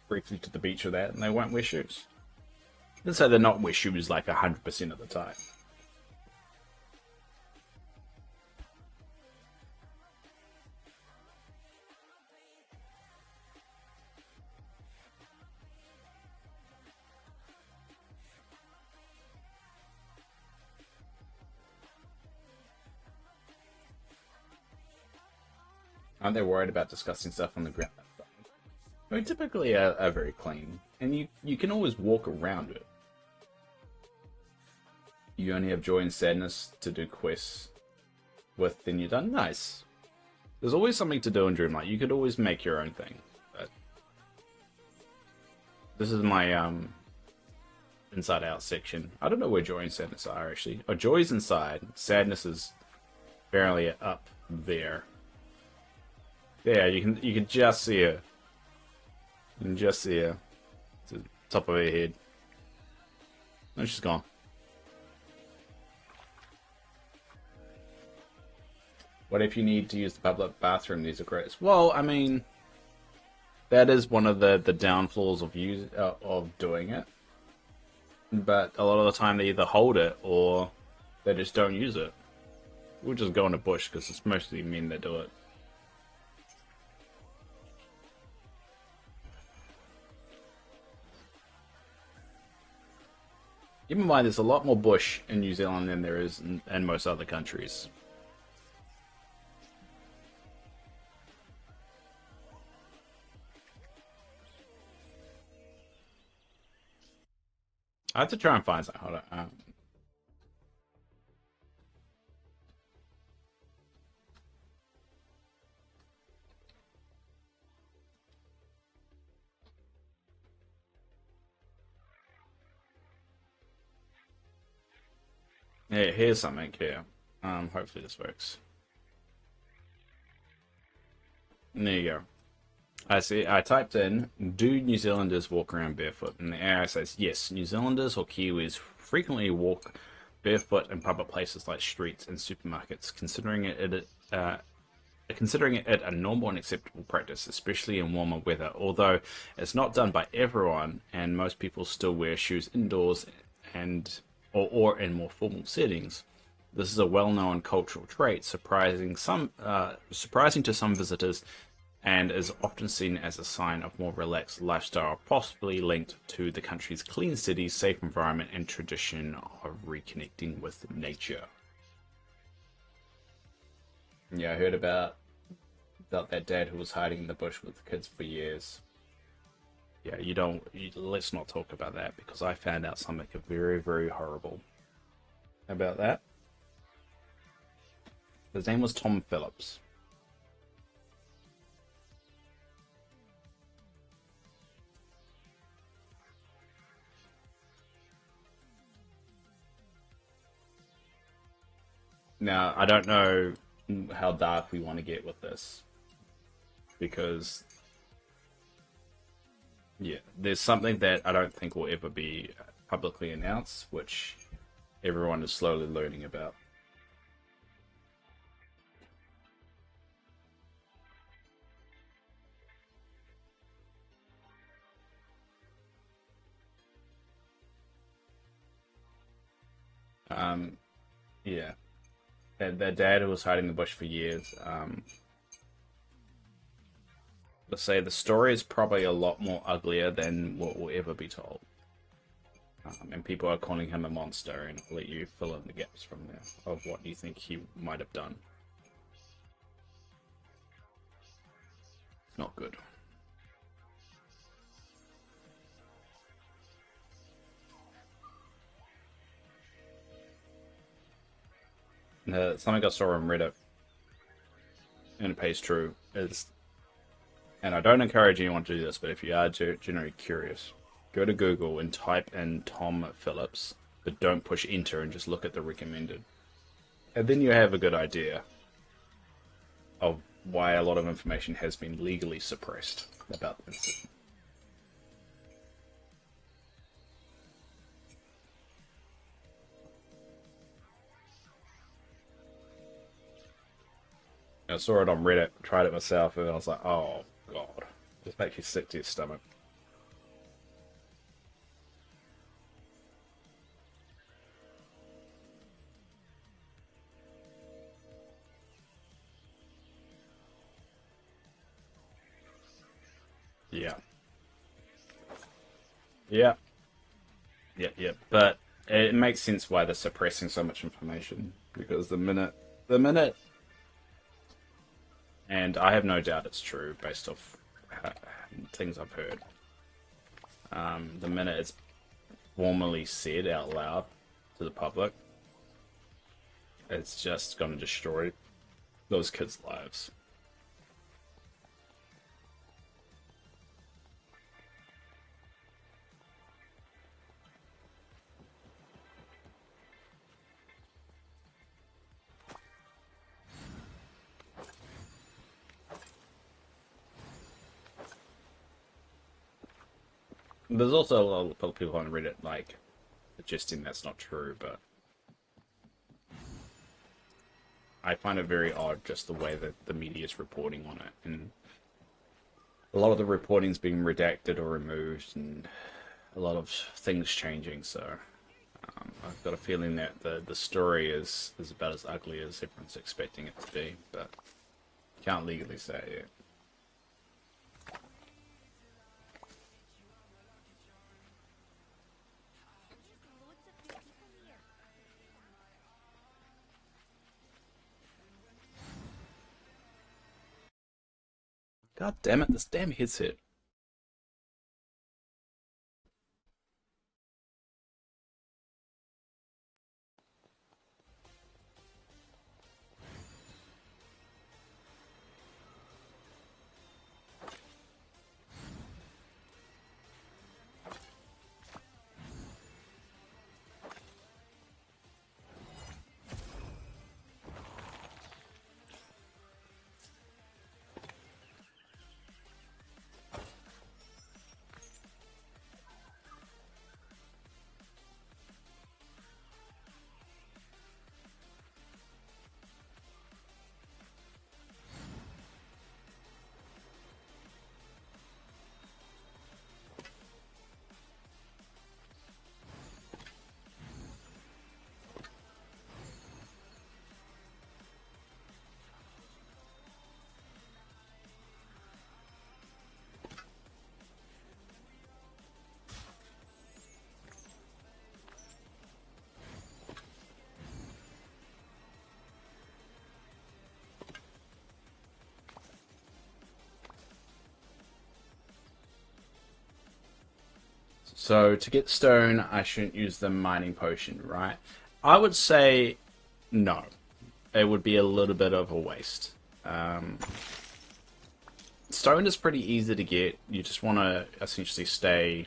Speaker 1: briefly to the beach or that, and they won't wear shoes. I didn't say they're not wear shoes like 100% of the time. Aren't they worried about disgusting stuff on the ground outside? I mean, typically are very clean, and you can always walk around it. You only have joy and sadness to do quests with, then you're done. Nice. There's always something to do in Dreamlight. You could always make your own thing. But this is my inside out section. I don't know where joy and sadness are actually. Oh, joy's inside. Sadness is apparently up there. Yeah, you can just see her. You can just see her. To the top of her head. No, she's gone. What if you need to use the public bathroom? These are great. Well, I mean, that is one of the downfalls of doing it. But a lot of the time they either hold it or they just don't use it. We'll just go in a bush because it's mostly men that do it. Keep in mind, there's a lot more bush in New Zealand than there is in most other countries. I have to try and find something. Hold on. Yeah, here's something here. Hopefully this works. And there you go. I see. I typed in, "Do New Zealanders walk around barefoot?" And the AI says, "Yes, New Zealanders or Kiwis frequently walk barefoot in public places like streets and supermarkets, considering it a normal and acceptable practice, especially in warmer weather. Although it's not done by everyone, and most people still wear shoes indoors or in more formal settings. This is a well-known cultural trait, surprising to some visitors, and is often seen as a sign of more relaxed lifestyle, possibly linked to the country's clean cities, safe environment, and tradition of reconnecting with nature." Yeah, I heard about that dad who was hiding in the bush with the kids for years. Yeah, let's not talk about that because I found out something very, very horrible about that. His name was Tom Phillips. Now, I don't know how dark we want to get with this because yeah, there's something that I don't think will ever be publicly announced, which everyone is slowly learning about. Yeah, their dad who was hiding in the bush for years. Let's say the story is probably a lot more uglier than what will ever be told. And people are calling him a monster, and I'll let you fill in the gaps from there of what you think he might have done. Not good. Something I saw on Reddit, and it pays true, is, and I don't encourage anyone to do this, but if you are generally curious, go to Google and type in Tom Phillips, but don't push enter and just look at the recommended. And then you have a good idea of why a lot of information has been legally suppressed about this. I saw it on Reddit, tried it myself, and I was like, oh god. Just makes you sick to your stomach. Yeah. Yeah. Yeah. But it makes sense why they're suppressing so much information. Because the minute, and I have no doubt it's true based off things I've heard, the minute it's formally said out loud to the public, it's just going to destroy those kids' lives. There's also a lot of people on Reddit like suggesting that's not true, but I find it very odd just the way that the media is reporting on it, and a lot of the reporting's being redacted or removed, and a lot of things changing. So I've got a feeling that the story is about as ugly as everyone's expecting it to be, but can't legally say it yet. God damn it, this damn headset. So to get stone, I shouldn't use the mining potion, right? I would say no. It would be a little bit of a waste. Stone is pretty easy to get. You just want to essentially stay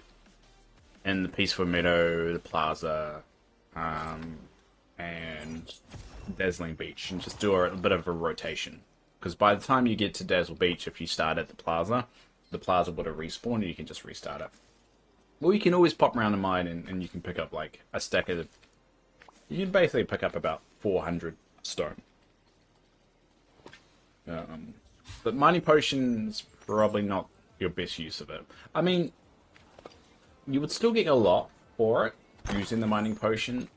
Speaker 1: in the peaceful meadow, the plaza, and Dazzling Beach, and just do a bit of a rotation. Because by the time you get to Dazzle Beach, if you start at the plaza would have respawned, and you can just restart it. Well, you can always pop around the mine, and you can pick up like a stack of. You can basically pick up about 400 stone. But mining potion's probably not your best use of it. I mean, you would still get a lot for it using the mining potion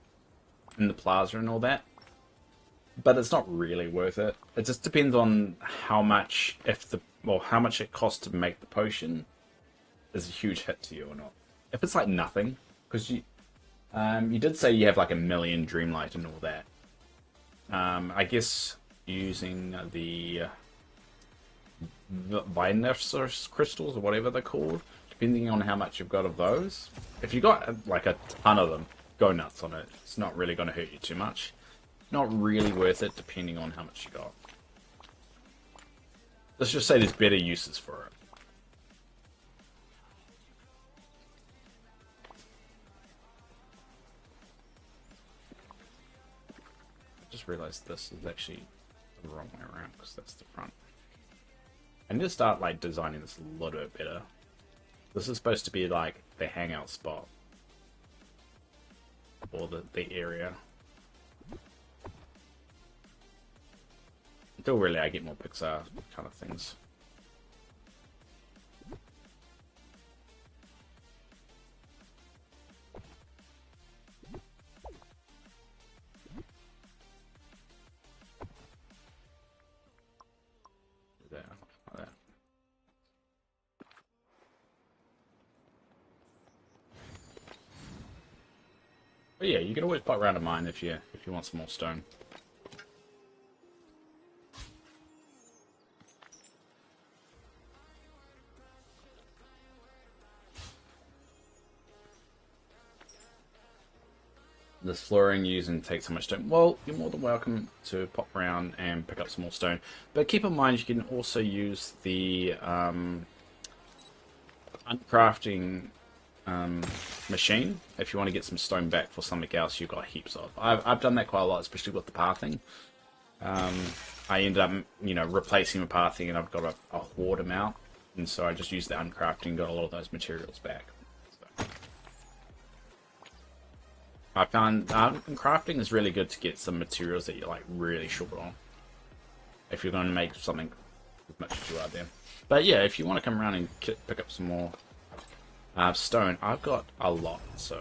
Speaker 1: in the plaza and all that, but it's not really worth it. It just depends on how much, how much it costs to make the potion is a huge hit to you or not. If it's like nothing, because you did say you have like 1,000,000 Dreamlight and all that. I guess using the Vinersus crystals or whatever they're called, depending on how much you've got of those. If you got like a ton of them, go nuts on it. It's not really going to hurt you too much. not really worth it depending on how much you got. Let's just say there's better uses for it. I just realized this is actually the wrong way around because that's the front. I need to start like designing this a little bit better. This is supposed to be like the hangout spot. Or the area. Until really I get more Pixar kind of things. There, like that. But yeah, you can always pop around a mine if you want some more stone. This flooring using takes so much stone. Well, you're more than welcome to pop around and pick up some more stone. But keep in mind you can also use the uncrafting machine if you want to get some stone back for something else you've got heaps of. I've done that quite a lot, especially with the pathing. I ended up, you know, replacing the pathing and I've got a hoard amount. And so I just used the uncrafting and got a lot of those materials back. So. I found crafting is really good to get some materials that you're like really short on. If you're going to make something as much as you are there. But yeah, if you want to come around and pick up some more stone, I've got a lot, so...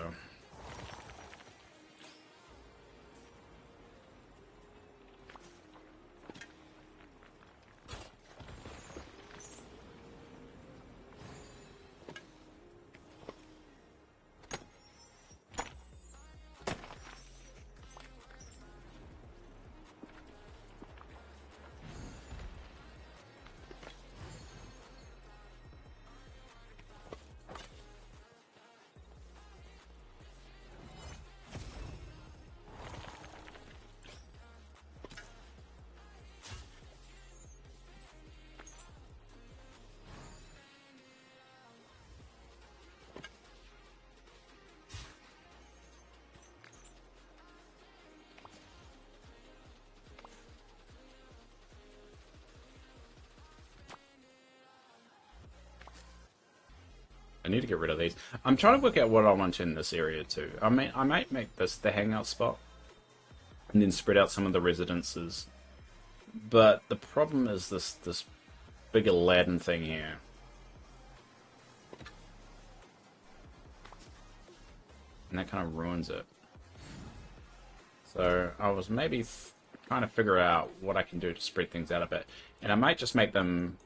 Speaker 1: I need to get rid of these. I'm trying to work out what I want in this area too. I might make this the hangout spot and then spread out some of the residences. But the problem is this big Aladdin thing here. And that kind of ruins it. So I was maybe trying to figure out what I can do to spread things out a bit. And I might just make them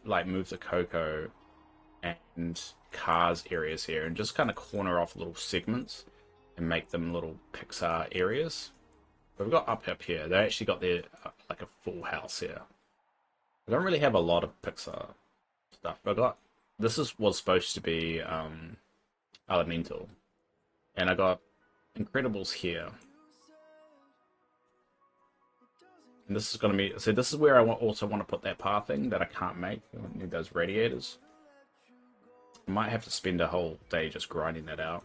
Speaker 1: like move the cocoa and cars areas here and just kind of corner off little segments and make them little Pixar areas. But we've got up here. They actually got their like a full house here. I don't really have a lot of Pixar stuff. I got was supposed to be Elemental, and I got Incredibles here. And this is going to be so. This is where I also want to put that pathing that I can't make. I need those radiators. I might have to spend a whole day just grinding that out.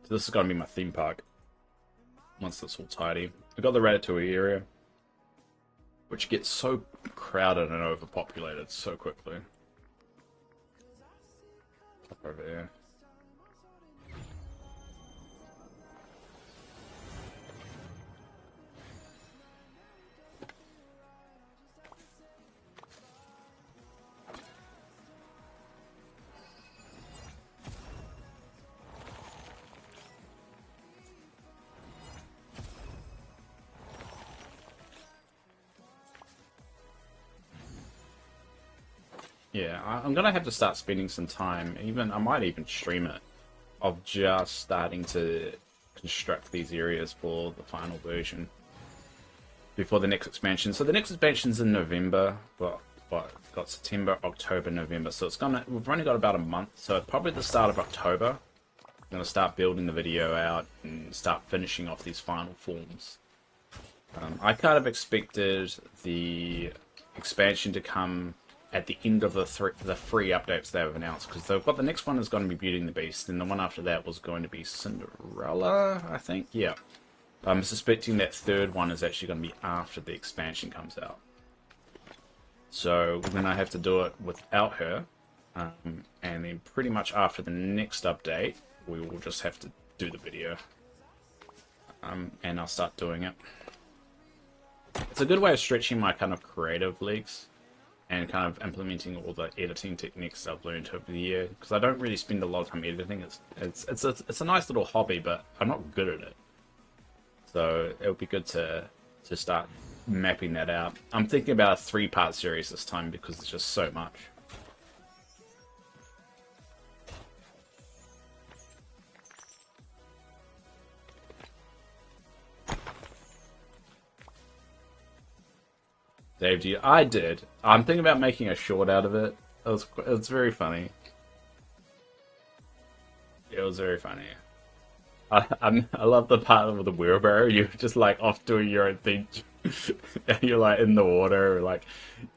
Speaker 1: So this is going to be my theme park. Once that's all tidy. I've got the Ratatouille area, which gets so crowded and overpopulated so quickly. Up over there. Yeah, I'm gonna have to start spending some time. I might even stream it of just starting to construct these areas for the final version before the next expansion. So the next expansion's in November. Well, got September, October, November. So we've only got about a month. So probably the start of October, I'm gonna start building the video out and start finishing off these final forms. I kind of expected the expansion to come at the end of the free updates they have announced, because they've got the next one is going to be Beauty and the Beast, and the one after that was going to be Cinderella, I think. Yeah, I'm suspecting that third one is actually going to be after the expansion comes out. So we're going to have to do it without her, and then pretty much after the next update, we will just have to do the video, and I'll start doing it. It's a good way of stretching my kind of creative legs and kind of implementing all the editing techniques I've learned over the year, because I don't really spend a lot of time editing. It's a nice little hobby, but I'm not good at it. So it would be good to start mapping that out. I'm thinking about a 3-part series this time because there's just so much. Dave, do you? I did. I'm thinking about making a short out of it. It was very funny. It was very funny. I love the part of the wheelbarrow. You're just like off doing your own thing. You're like in the water. Like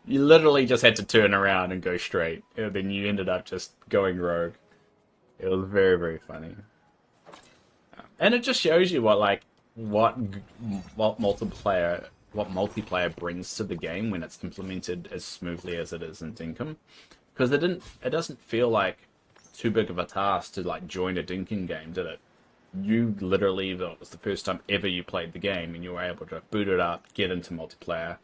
Speaker 1: you literally just had to turn around and go straight, and then you ended up just going rogue. It was very, very funny, and it just shows you what multiplayer brings to the game when it's implemented as smoothly as it is in Dinkum. Because it doesn't feel like too big of a task to like join a Dinkum game, did it? You literally, that was the first time ever you played the game, and you were able to boot it up, get into multiplayer,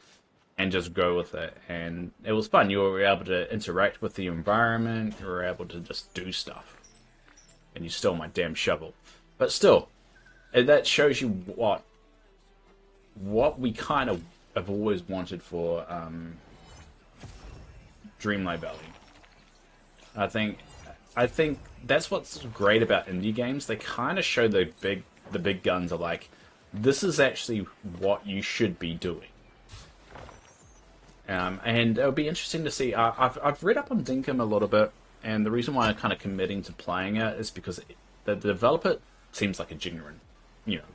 Speaker 1: and just go with it. And it was fun. You were able to interact with the environment. You were able to just do stuff. And you stole my damn shovel. But still, that shows you what we kind of have always wanted for Dreamlight Valley. I think that's what's great about indie games. They kind of show the big guns are like, this is actually what you should be doing. And it'll be interesting to see. I've read up on Dinkum a little bit, and the reason why I'm kind of committing to playing it is because the developer seems like a genuine,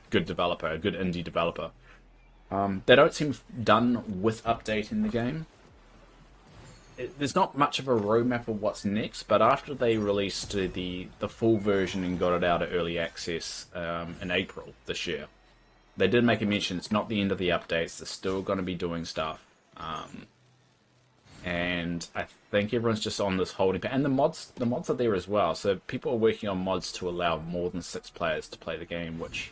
Speaker 1: good developer, a good indie developer. They don't seem done with updating the game. There's not much of a roadmap of what's next, but after they released the full version and got it out of early access in April this year, they did make a mention it's not the end of the updates. They're still going to be doing stuff. And I think everyone's just on this holding pattern. And the mods are there as well. So people are working on mods to allow more than 6 players to play the game, which,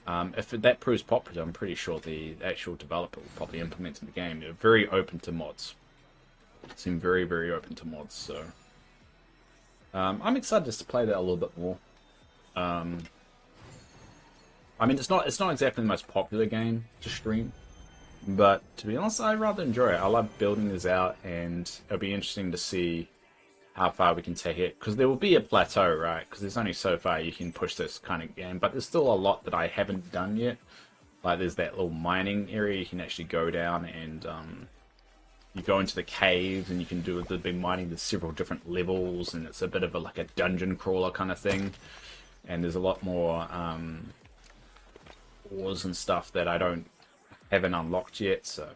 Speaker 1: if that proves popular, I'm pretty sure the actual developer will probably implement in the game. They're very open to mods. Seem very, very open to mods. So I'm excited just to play that a little bit more. I mean, it's not exactly the most popular game to stream, but to be honest, I rather enjoy it. I love building this out, and it'll be interesting to see how far we can take it, because there will be a plateau, right? Because there's only so far you can push this kind of game, but there's still a lot that I haven't done yet. Like there's that little mining area you can actually go down, and you go into the caves, and you can do the big mining. There's several different levels, and it's a bit of like a dungeon crawler kind of thing. And there's a lot more ores and stuff that I haven't unlocked yet, so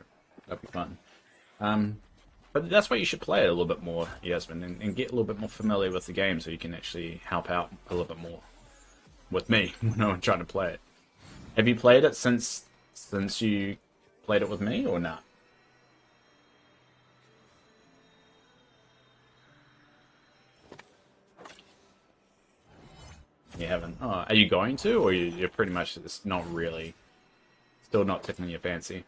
Speaker 1: that'll be fun. But that's why you should play it a little bit more, Yasmin, and get a little bit more familiar with the game, so you can actually help out a little bit more with me when I'm trying to play it. Have you played it since you played it with me, or not? You haven't. Oh, are you going to, or you're pretty much it's not really, still not tickling your fancy?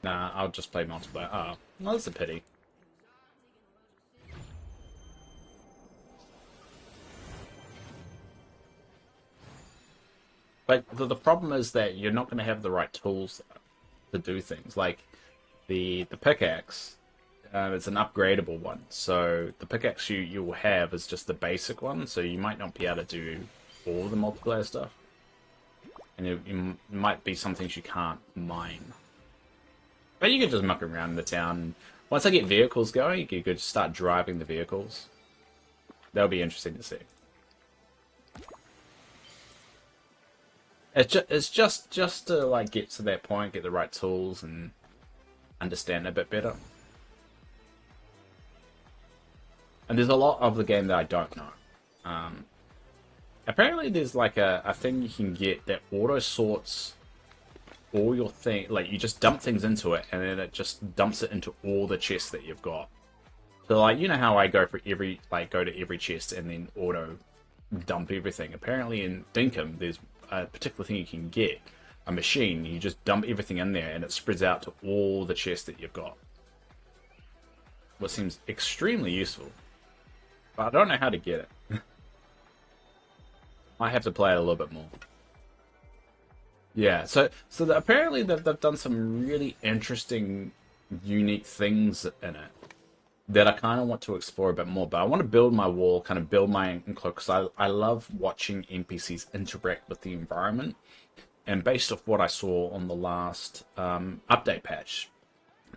Speaker 1: Nah, I'll just play multiplayer. Oh, well, that's a pity. But the problem is that you're not going to have the right tools to do things. Like the pickaxe, it's an upgradable one. So the pickaxe you will have is just the basic one. So you might not be able to do all the multiplayer stuff. And it might be some things you can't mine. But you can just muck around in the town. Once I get vehicles going, you could just start driving the vehicles. That'll be interesting to see. It's just to like get to that point, get the right tools, and understand it a bit better. And there's a lot of the game that I don't know. Apparently there's like a thing you can get that auto sorts all your thing, like you just dump things into it and then it just dumps it into all the chests that you've got. So like, you know how I go for every, like go to every chest and then auto dump everything. Apparently in Dinkum there's a particular thing you can get, a machine, you just dump everything in there and it spreads out to all the chests that you've got. What seems extremely useful. But I don't know how to get it. I have to play it a little bit more. Yeah, so apparently they've done some really interesting, unique things in it that I kind of want to explore a bit more. But I want to build my wall, kind of build my enclosure, because I love watching NPCs interact with the environment. And based off what I saw on the last update patch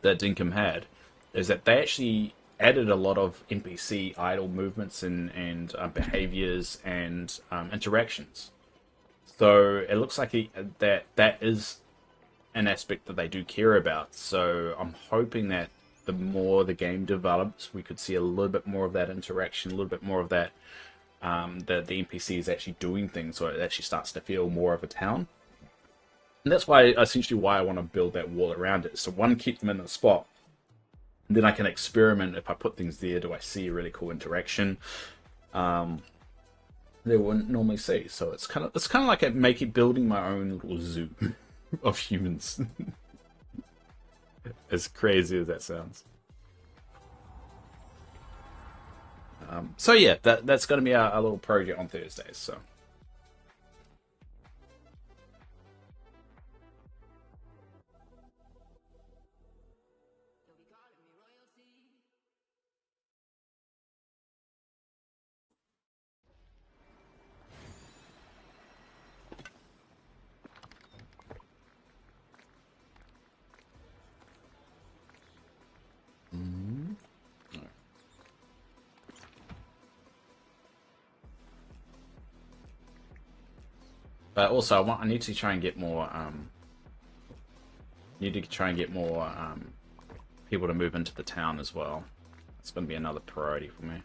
Speaker 1: that Dinkum had, is that they actually added a lot of NPC idle movements and behaviors and interactions. So it looks like that is an aspect that they do care about. So I'm hoping that the more the game develops, we could see a little bit more of that interaction, a little bit more of that, that the NPC is actually doing things, so it actually starts to feel more of a town. And that's essentially why I want to build that wall around it. So one, keep them in the spot. Then I can experiment. If I put things there, do I see a really cool interaction they wouldn't normally see? So it's kind of like building my own little zoo of humans. As crazy as that sounds. So yeah, that's going to be our little project on Thursdays. So. But also, I need to try and get more. Need to try and get more people to move into the town as well. It's going to be another priority for me.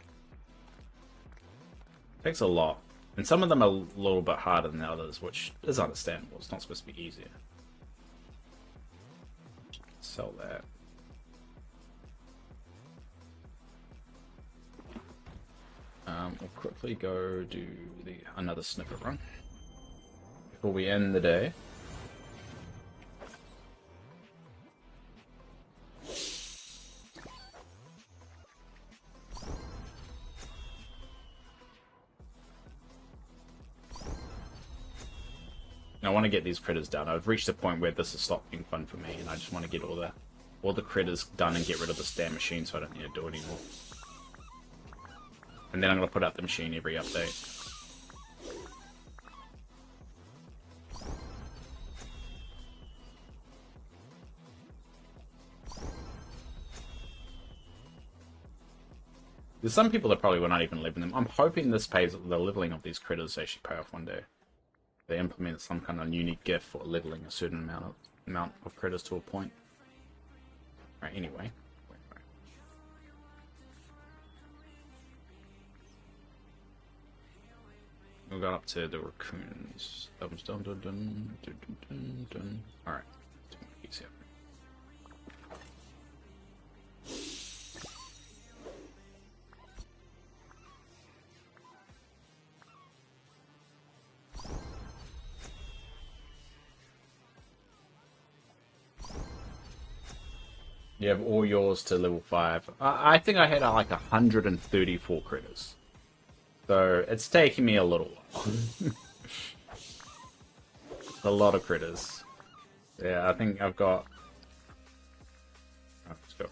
Speaker 1: Takes a lot, and some of them are a little bit harder than the others, which is understandable. It's not supposed to be easier. Sell that. We'll quickly go do another snippet run before we end the day. I want to get these critters done. I've reached a point where this has stopped being fun for me, and I just want to get all the critters done and get rid of this damn machine so I don't need to do it anymore. And then I'm going to put out the machine every update. There's some people that probably will not even live in them. I'm hoping this pays the leveling of these critters actually pay off one day. They implement some kind of unique gift for leveling a certain amount of critters to a point. Right, anyway. We got up to the raccoons. Alright. Easier. You have all yours to level 5. I think I had like 134 critters. So it's taking me a little while. A lot of critters. Yeah, I think I've got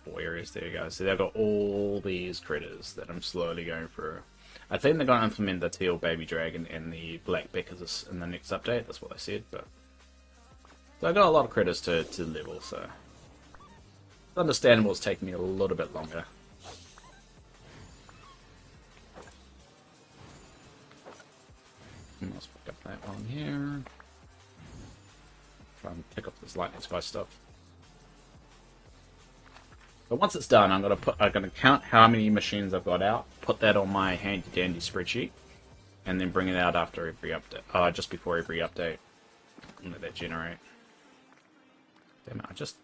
Speaker 1: 4 areas. There you go. So I've got all these critters that I'm slowly going through. I think they're going to implement the teal baby dragon and the black Beckers in the next update. That's what they said. But so I got a lot of credits to level, so it's understandable it's taking me a little bit longer. Let's pick up that one here. Try and pick up this lightning spice stuff. But once it's done, I'm gonna count how many machines I've got out, put that on my handy dandy spreadsheet, and then bring it out after every update. Just before every update, and let that generate. Damn it! I just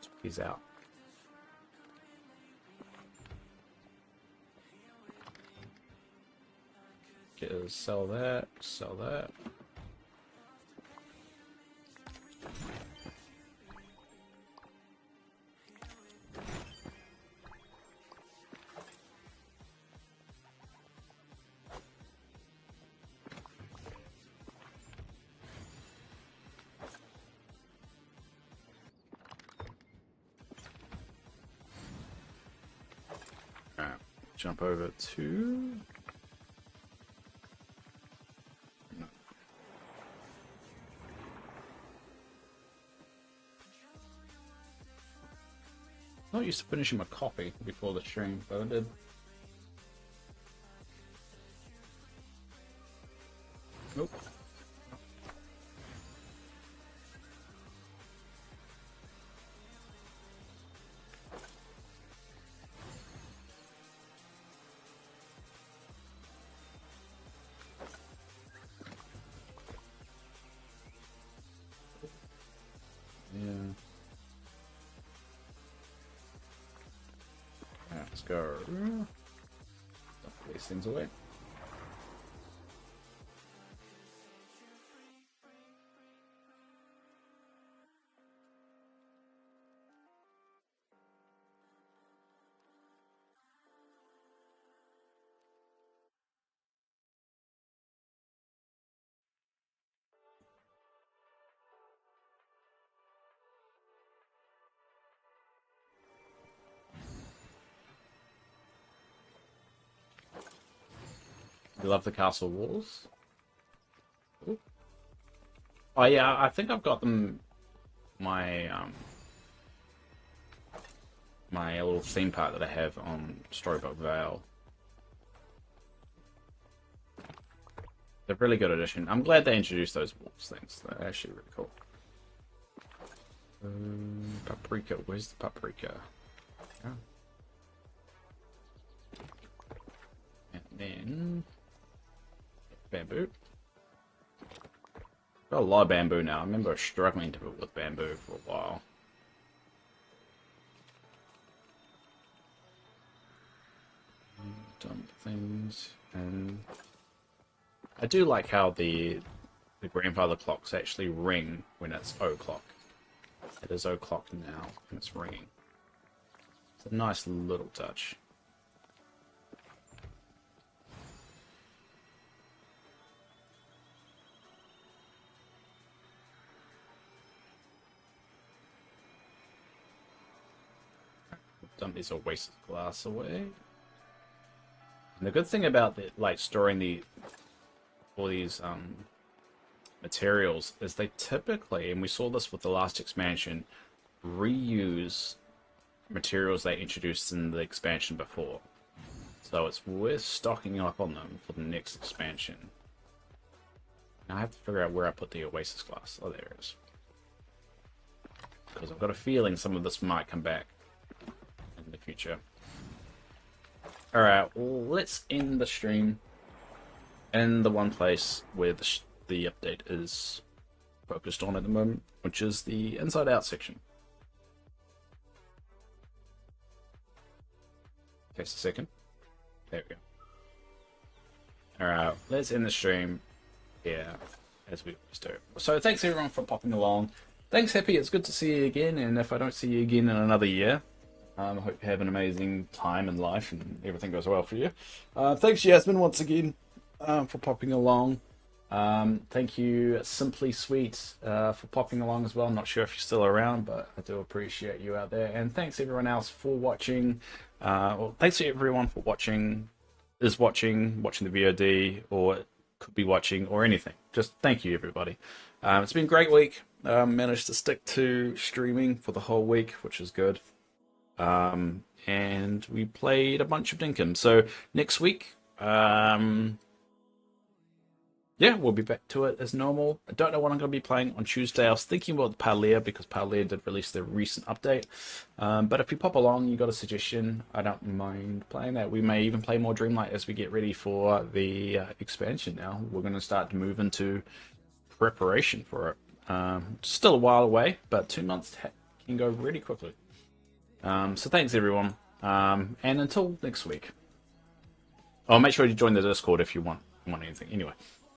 Speaker 1: took these out. Sell that. Sell that. Alright, jump over to... Not used to finishing my coffee before the stream, but I did. Nope. Yeah. Let's go. Dump these things away. You love the castle walls? Ooh. Oh yeah, I think I've got them. My my little theme park that I have on Storybook Vale. They're a really good addition. I'm glad they introduced those wolves things. They're actually really cool. Paprika. Where's the paprika? Yeah. And then bamboo. Got a lot of bamboo now. I remember struggling to put with bamboo for a while. Dump things, and I do like how the grandfather clocks actually ring when it's o'clock. It is o'clock now, and it's ringing. It's a nice little touch. Dump these Oasis glass away. And the good thing about storing all these materials is they typically, and we saw this with the last expansion, reuse materials they introduced in the expansion before. So it's worth stocking up on them for the next expansion. Now I have to figure out where I put the Oasis glass. Oh, there it is. Because I've got a feeling some of this might come back in the future. Alright, well, let's end the stream in the one place where the update is focused on at the moment, which is the inside out section. Takes a second. There we go. Alright, let's end the stream here, as we always do. So thanks everyone for popping along. Thanks, Happy, it's good to see you again, and if I don't see you again in another year, I hope you have an amazing time in life and everything goes well for you. Thanks, Yasmin, once again, for popping along. Thank you, Simply Sweet, for popping along as well. I'm not sure if you're still around, but I do appreciate you out there. And thanks everyone else for watching. Well, thanks to everyone for watching is watching the VOD, or could be watching, or anything. Just thank you, everybody. It's been a great week. Managed to stick to streaming for the whole week, which is good. And we played a bunch of Dinkum. So next week, yeah, we'll be back to it as normal. I don't know what I'm going to be playing on Tuesday. I was thinking about Parlia because Parlia did release their recent update. But if you pop along, you got a suggestion, I don't mind playing that. We may even play more Dreamlight as we get ready for the expansion now. We're going to start to move into preparation for it. Still a while away, but 2 months can go really quickly. So thanks, everyone. And until next week. Oh, make sure you join the Discord if you want anything. Anyway.